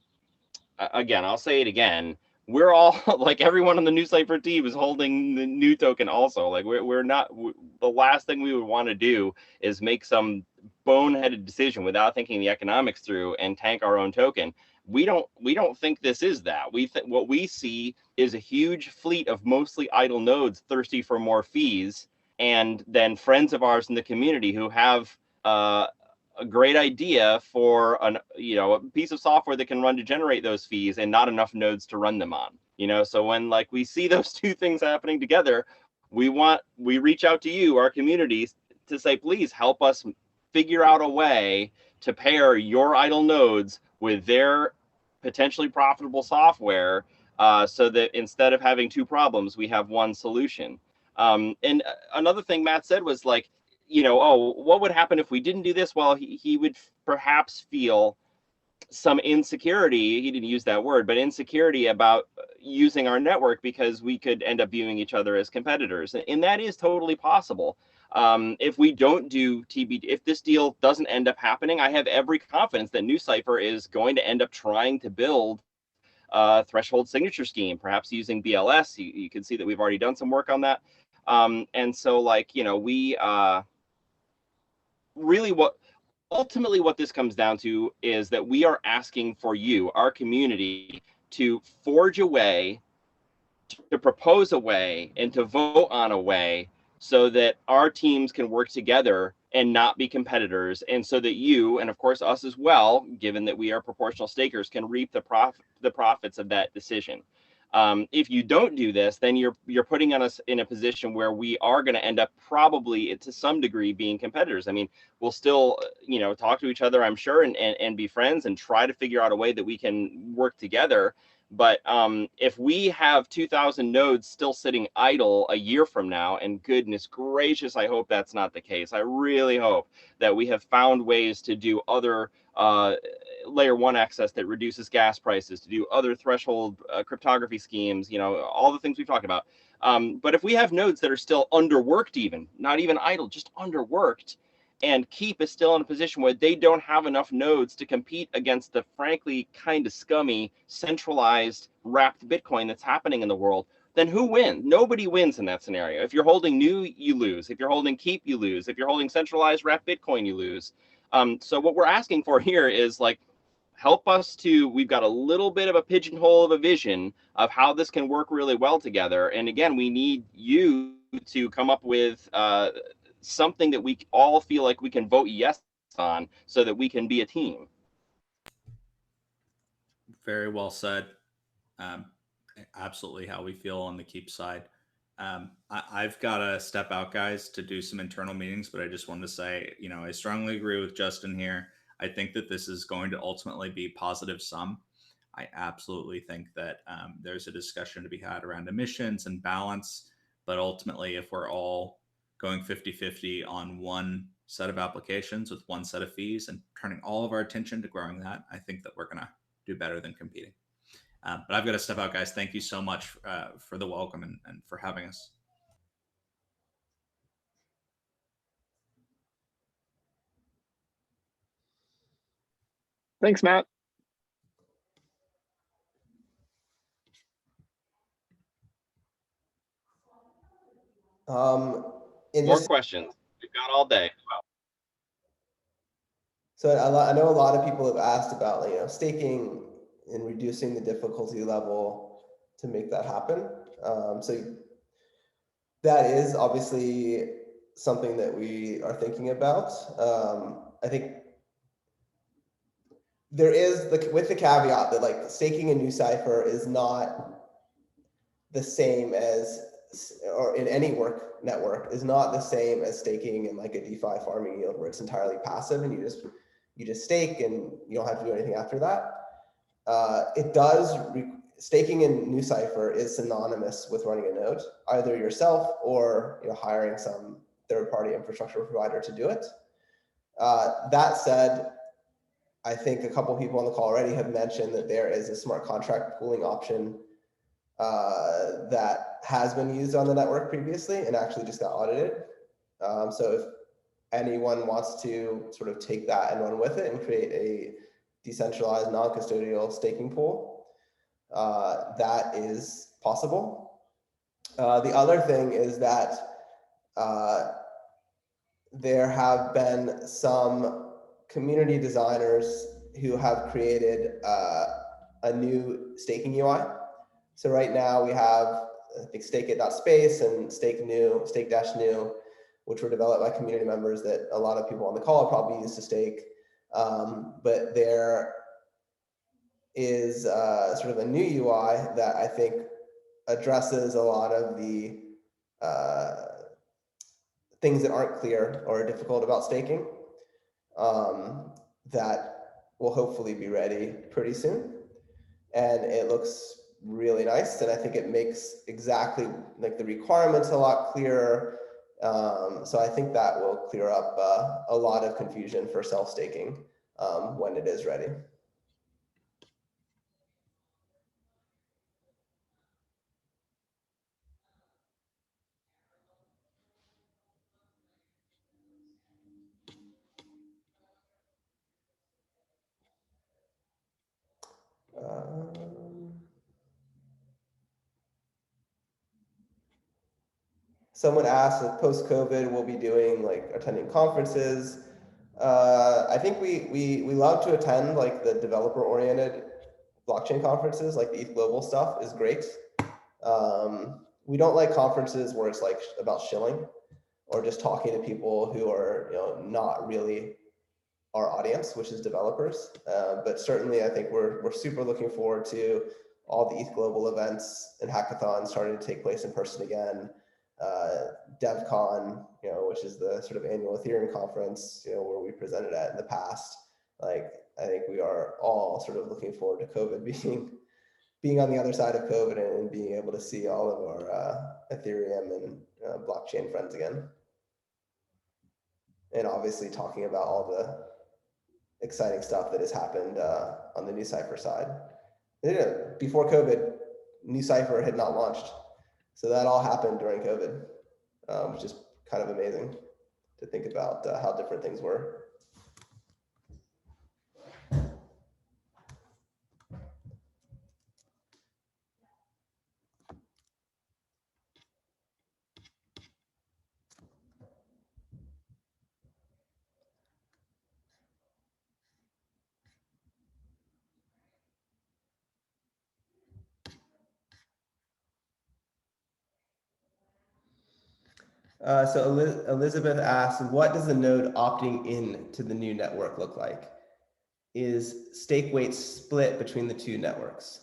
again, I'll say it again. We're all like, everyone on the new Cypher team is holding the new token also. Like, we're not, the last thing we would want to do is make some boneheaded decision without thinking the economics through and tank our own token. We don't think this is that. What we see is a huge fleet of mostly idle nodes thirsty for more fees, and then friends of ours in the community who have a great idea for a piece of software that can run to generate those fees and not enough nodes to run them on. So when, like, we see those two things happening together, we reach out to you, our communities, to say, please help us figure out a way to pair your idle nodes with their potentially profitable software, so that instead of having two problems, we have one solution. And another thing Matt said was, like, what would happen if we didn't do this? Well, he would perhaps feel some insecurity. He didn't use that word, but insecurity about using our network because we could end up viewing each other as competitors. And that is totally possible. If we don't do TBD, if this deal doesn't end up happening, I have every confidence that New Cypher is going to end up trying to build a threshold signature scheme, perhaps using BLS. You can see that we've already done some work on that. And so, like, we really, ultimately what this comes down to is that we are asking for you, our community, to forge a way, to propose a way, and to vote on a way so that our teams can work together and not be competitors, and so that you, and of course us as well, given that we are proportional stakers, can reap the profits of that decision. If you don't do this, then you're putting us in a position where we are going to end up probably, to some degree, being competitors. I mean, we'll still, talk to each other, I'm sure, and be friends and try to figure out a way that we can work together. But if we have 2,000 nodes still sitting idle a year from now, and goodness gracious, I hope that's not the case. I really hope that we have found ways to do other layer one access that reduces gas prices, to do other threshold cryptography schemes, all the things we've talked about. But if we have nodes that are still underworked, even not even idle, just underworked, and Keep is still in a position where they don't have enough nodes to compete against the frankly kind of scummy centralized wrapped Bitcoin that's happening in the world, then who wins? Nobody wins in that scenario. If you're holding new, you lose. If you're holding Keep, you lose. If you're holding centralized wrapped Bitcoin, you lose. So what we're asking for here is, like, help us we've got a little bit of a pigeonhole of a vision of how this can work really well together. And again, we need you to come up with something that we all feel like we can vote yes on, so that we can be a team. Very well said. Absolutely how we feel on the Keep side. I've got to step out, guys, to do some internal meetings, but I just wanted to say, I strongly agree with Justin here. I think that this is going to ultimately be positive sum. I absolutely think that there's a discussion to be had around emissions and balance, but ultimately, if we're all going 50-50 on one set of applications with one set of fees and turning all of our attention to growing that, I think that we're going to do better than competing. But I've got to step out, guys. Thank you so much for the welcome and for having us. Thanks, Matt. More questions? We've got all day. So I know a lot of people have asked about, staking and reducing the difficulty level to make that happen. So that is obviously something that we are thinking about. I think there is, with the caveat that, like, staking a new Cypher is not the same as, or in any network is not the same as staking in, like, a DeFi farming yield where it's entirely passive and you just stake and you don't have to do anything after that. It does staking in new Cypher is synonymous with running a node, either yourself or hiring some third-party infrastructure provider to do it. That said, I think a couple people on the call already have mentioned that there is a smart contract pooling option that has been used on the network previously and actually just got audited. So if anyone wants to sort of take that and run with it and create a decentralized non-custodial staking pool, that is possible. The other thing is that there have been some community designers who have created a new staking UI. So right now we have, I think, stake.it.space and stake-new, which were developed by community members that a lot of people on the call probably use to stake. But there is sort of a new UI that I think addresses a lot of the things that aren't clear or are difficult about staking, that will hopefully be ready pretty soon. And it looks really nice. And I think it makes exactly like the requirements a lot clearer. So I think that will clear up a lot of confusion for self-staking when it is ready. Someone asked if post-COVID we'll be doing like attending conferences. I think we love to attend like the developer-oriented blockchain conferences, like the ETH Global stuff is great. We don't like conferences where it's like about shilling or just talking to people who are not really our audience, which is developers. But certainly I think we're super looking forward to all the ETH Global events and hackathons starting to take place in person again. DevCon, which is the sort of annual Ethereum conference, where we presented at in the past. Like, I think we are all sort of looking forward to COVID being on the other side of COVID and being able to see all of our Ethereum and blockchain friends again. And obviously talking about all the exciting stuff that has happened on the new Cypher side. Before COVID, new Cypher had not launched. So that all happened during COVID, which is kind of amazing to think about how different things were. So Elizabeth asks, what does the node opting in to the new network look like? Is stake weight split between the two networks?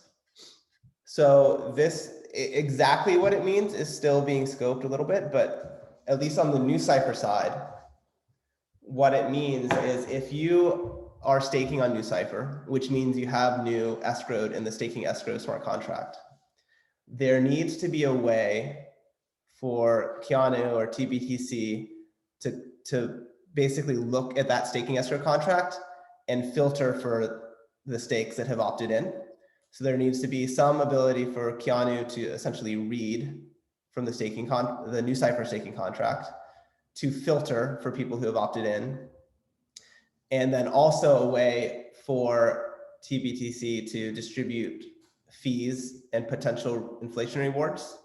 So this, exactly what it means is still being scoped a little bit, but at least on the new Cypher side, what it means is if you are staking on new Cypher, which means you have new escrowed in the staking escrow smart contract, there needs to be a way for KEaNU or TBTC to basically look at that staking escrow contract and filter for the stakes that have opted in. So there needs to be some ability for KEaNU to essentially read from the new Cypher staking contract to filter for people who have opted in. And then also a way for TBTC to distribute fees and potential inflation rewards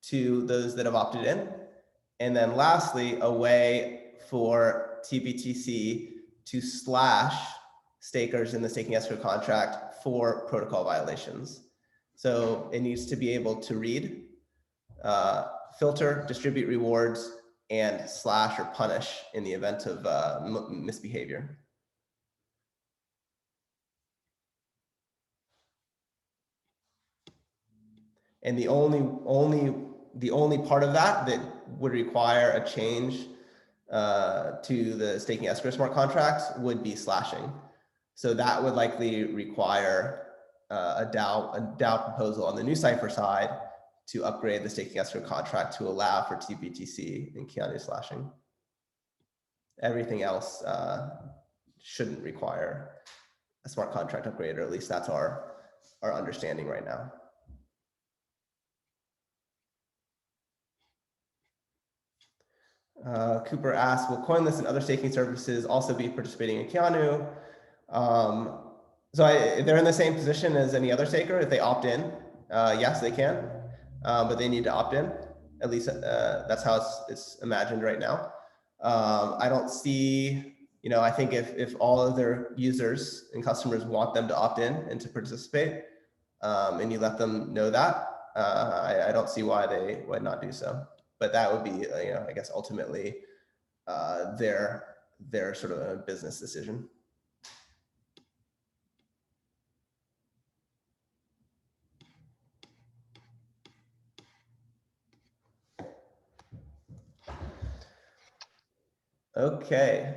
to those that have opted in. And then lastly, a way for TBTC to slash stakers in the staking escrow contract for protocol violations. So it needs to be able to read, filter, distribute rewards, and slash or punish in the event of misbehavior. And the only part of that would require a change to the staking escrow smart contracts would be slashing. So that would likely require a DAO proposal on the new Cypher side to upgrade the staking escrow contract to allow for TBTC and KEaNU slashing. Everything else shouldn't require a smart contract upgrade, or at least that's our understanding right now. Cooper asked, will CoinList and other staking services also be participating in KEaNU? So they're in the same position as any other staker. If they opt in, yes, they can, but they need to opt in. At least that's how it's imagined right now. I don't see, I think if all of their users and customers want them to opt in and to participate, and you let them know that, I don't see why they would not do so. But that would be, I guess ultimately their sort of a business decision. Okay,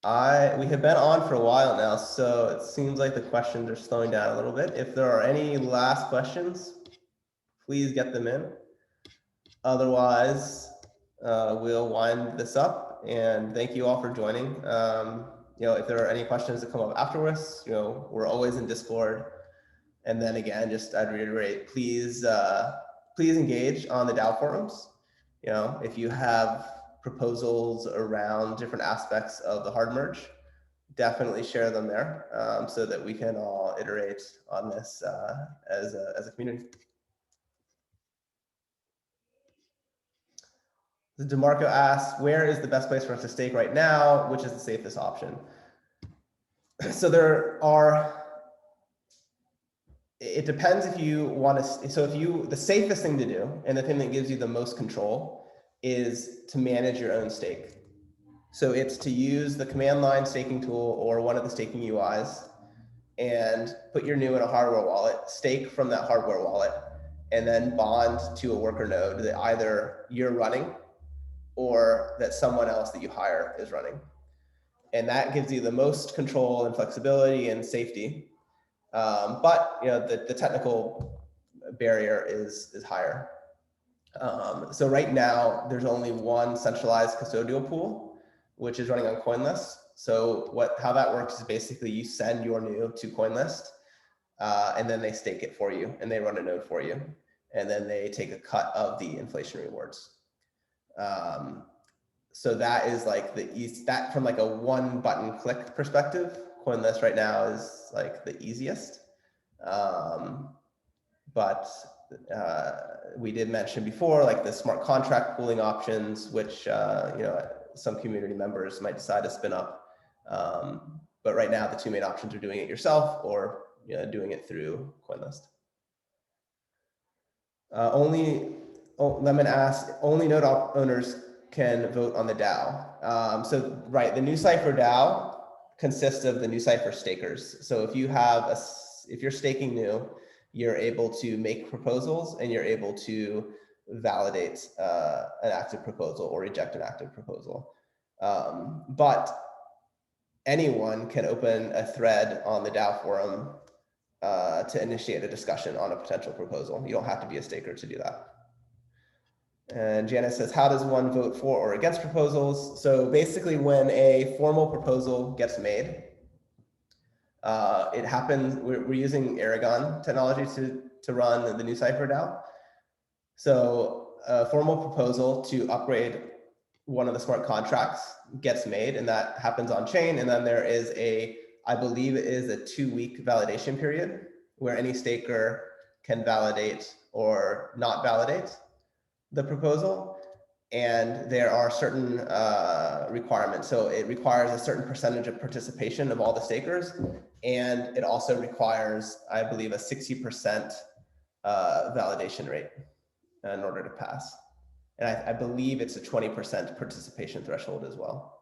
we have been on for a while now, so it seems like the questions are slowing down a little bit. If there are any last questions, please get them in. Otherwise, we'll wind this up, and thank you all for joining. If there are any questions that come up afterwards, we're always in Discord. And then again, I'd reiterate, please engage on the DAO forums. If you have proposals around different aspects of the hard merge, definitely share them there, so that we can all iterate on this as a community. DeMarco asks, where is the best place for us to stake right now? Which is the safest option? So it depends if you want to, the safest thing to do, and the thing that gives you the most control, is to manage your own stake. So it's to use the command line staking tool or one of the staking UIs and put your NU in a hardware wallet, stake from that hardware wallet, and then bond to a worker node that either you're running or that someone else that you hire is running. And that gives you the most control and flexibility and safety. But the technical barrier is higher. So right now, there's only one centralized custodial pool, which is running on CoinList. So how that works is basically you send your NU to CoinList, and then they stake it for you, and they run a node for you, and then they take a cut of the inflation rewards. So that is like that from like a one button click perspective, CoinList right now is like the easiest. But we did mention before, like the smart contract pooling options, which some community members might decide to spin up. But right now, the two main options are doing it yourself or doing it through CoinList. Lemon asks, only node owners can vote on the DAO. So right, the new Cypher DAO consists of the new Cypher stakers. So if you're staking NU, you're able to make proposals and you're able to validate an active proposal or reject an active proposal. But anyone can open a thread on the DAO forum to initiate a discussion on a potential proposal. You don't have to be a staker to do that. And Janice says, how does one vote for or against proposals? So basically when a formal proposal gets made, it happens, we're using Aragon technology to run the new Cypher DAO. So a formal proposal to upgrade one of the smart contracts gets made, and that happens on chain. And then there is I believe it is a 2-week validation period where any staker can validate or not validate the proposal. And there are certain requirements. So it requires a certain percentage of participation of all the stakers. And it also requires, I believe, a 60% validation rate in order to pass. And I believe it's a 20% participation threshold as well.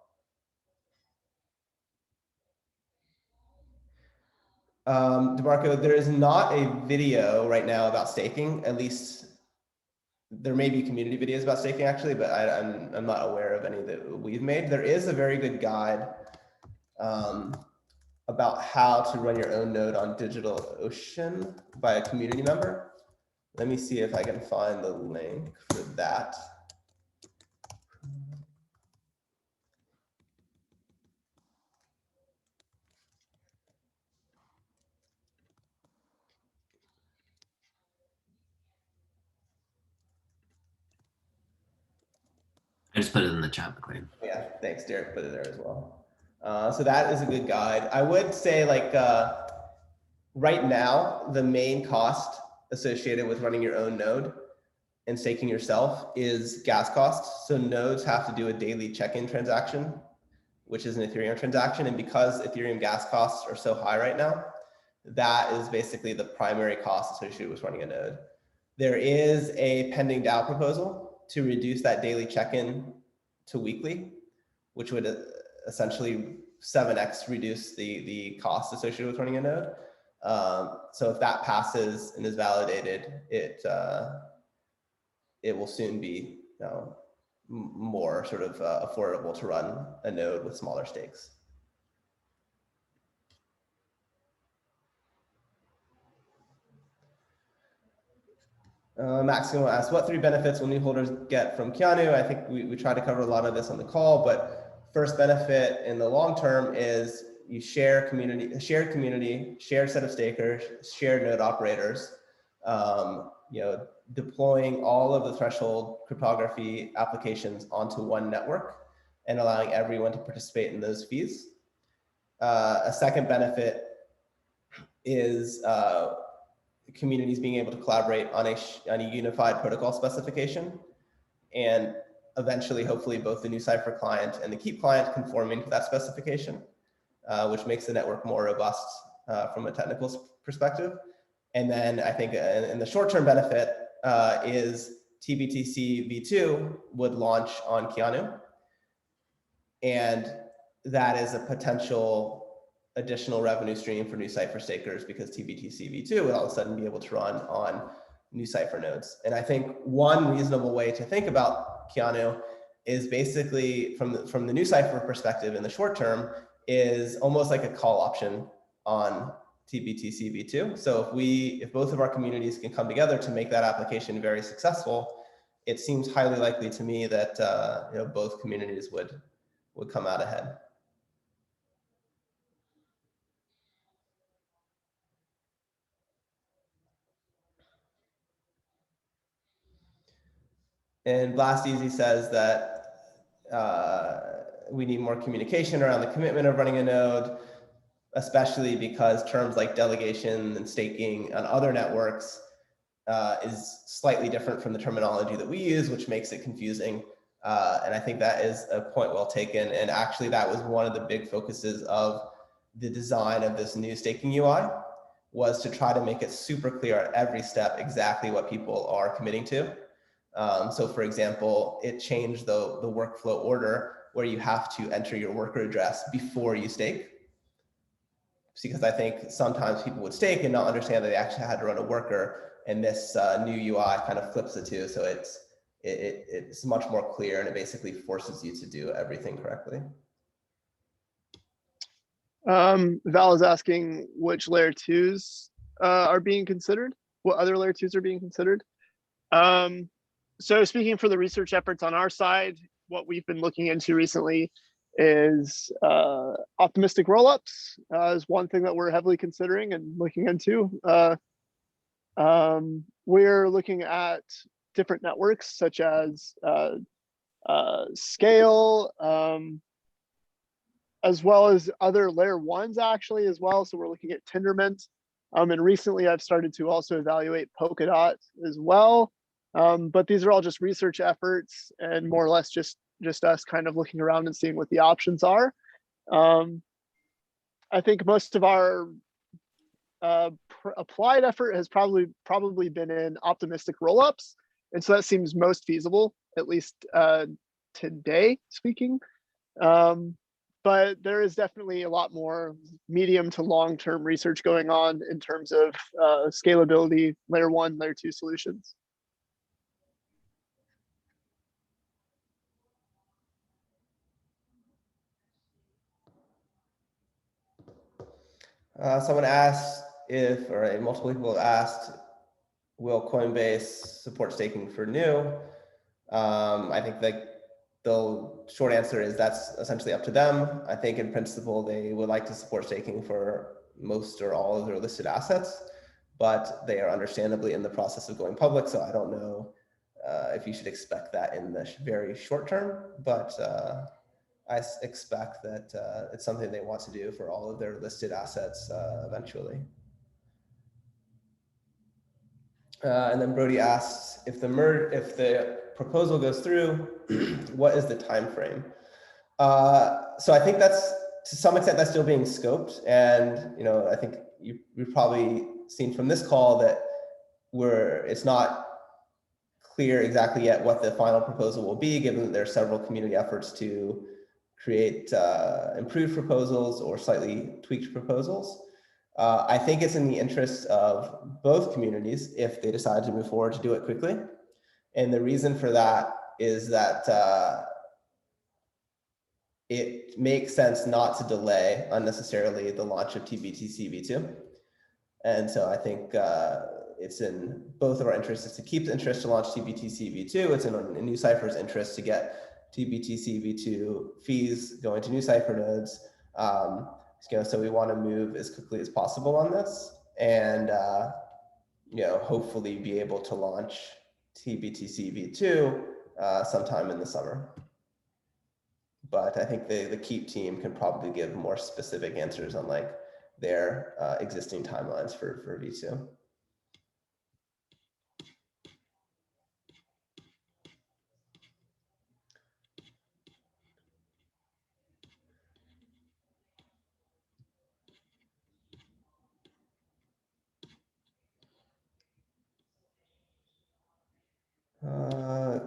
DeMarco, there is not a video right now about staking. At least there may be community videos about staking actually, but I'm not aware of any that we've made. There is a very good guide about how to run your own node on DigitalOcean by a community member. Let me see if I can find the link for that. I just put it in the chat, McLean. Yeah, thanks, Derek put it there as well. So that is a good guide. I would say like right now, the main cost associated with running your own node and staking yourself is gas costs. So nodes have to do a daily check-in transaction, which is an Ethereum transaction. And because Ethereum gas costs are so high right now, that is basically the primary cost associated with running a node. There is a pending DAO proposal to reduce that daily check-in to weekly, which would essentially 7x reduce the cost associated with running a node. So if that passes and is validated, it will soon be more sort of affordable to run a node with smaller stakes. Maximo asks, what 3 benefits will new holders get from KEaNU? I think we tried to cover a lot of this on the call, but first benefit in the long term is you share community, shared community, shared set of stakers, shared node operators, deploying all of the threshold cryptography applications onto one network and allowing everyone to participate in those fees. A second benefit is communities being able to collaborate on a unified protocol specification, and eventually, hopefully, both the new Cypher client and the Keep client conforming to that specification, which makes the network more robust from a technical perspective. And then I think in the short-term benefit is TBTC v2 would launch on KEaNU, and that is a potential additional revenue stream for new Cypher stakers because TBTC v2 would all of a sudden be able to run on new Cypher nodes. And I think one reasonable way to think about KEaNU is basically from the new Cypher perspective in the short term is almost like a call option on TBTC v2. So if both of our communities can come together to make that application very successful, it seems highly likely to me that both communities would come out ahead. And Blast Easy says that we need more communication around the commitment of running a node, especially because terms like delegation and staking on other networks is slightly different from the terminology that we use, which makes it confusing. And I think that is a point well taken. And actually, that was one of the big focuses of the design of this new staking UI, was to try to make it super clear at every step exactly what people are committing to. So for example, it changed the workflow order where you have to enter your worker address before you stake. Because I think sometimes people would stake and not understand that they actually had to run a worker, and this new UI kind of flips the two. So it's much more clear, and it basically forces you to do everything correctly. Val is asking which layer 2s are being considered. What other layer 2s are being considered? So speaking for the research efforts on our side, what we've been looking into recently is optimistic rollups is one thing that we're heavily considering and looking into. We're looking at different networks such as Scale, as well as other layer 1s actually as well. So we're looking at Tendermint. And recently I've started to also evaluate Polkadot as well. But these are all just research efforts and more or less just us kind of looking around and seeing what the options are. I think most of our applied effort has probably been in optimistic rollups. And so that seems most feasible, at least today speaking. But there is definitely a lot more medium to long-term research going on in terms of scalability, layer 1, layer 2 solutions. Someone asked if, or multiple people have asked, will Coinbase support staking for new? I think the short answer is that's essentially up to them. I think in principle, they would like to support staking for most or all of their listed assets, but they are understandably in the process of going public. So I don't know if you should expect that in the very short term, but I expect that it's something they want to do for all of their listed assets eventually. And then Brody asks, if the proposal goes through, what is the time frame? So I think that's, to some extent, that's still being scoped. And I think you've probably seen from this call that it's not clear exactly yet what the final proposal will be, given that there are several community efforts to create improved proposals or slightly tweaked proposals. I think it's in the interest of both communities if they decide to move forward to do it quickly. And the reason for that is that it makes sense not to delay unnecessarily the launch of TBTC v2. And so I think it's in both of our interests to keep the interest to launch TBTC v2. It's in New Cypher's interest to get TBTC v2 fees going to New Cypher nodes. So we want to move as quickly as possible on this, and hopefully be able to launch TBTC v2 sometime in the summer. But I think the KEaP team can probably give more specific answers on their existing timelines for v2.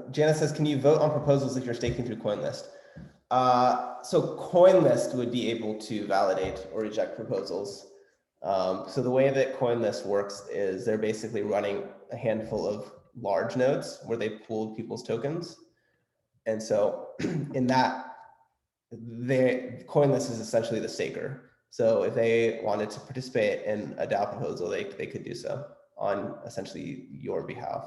Janice says, can you vote on proposals if you're staking through CoinList? So CoinList would be able to validate or reject proposals. So the way that CoinList works is they're basically running a handful of large nodes where they pooled people's tokens. And so in that, CoinList is essentially the staker. So if they wanted to participate in a DAO proposal, they could do so on essentially your behalf.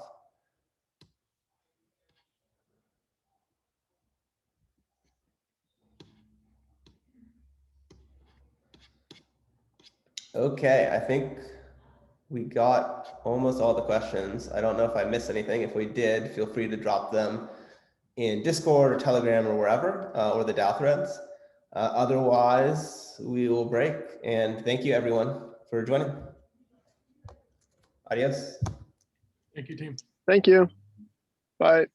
Okay, I think we got almost all the questions. I don't know if I missed anything. If we did, feel free to drop them in Discord or Telegram or wherever, or the DAO threads. Otherwise, we will break. And thank you, everyone, for joining. Adios. Thank you, team. Thank you. Bye.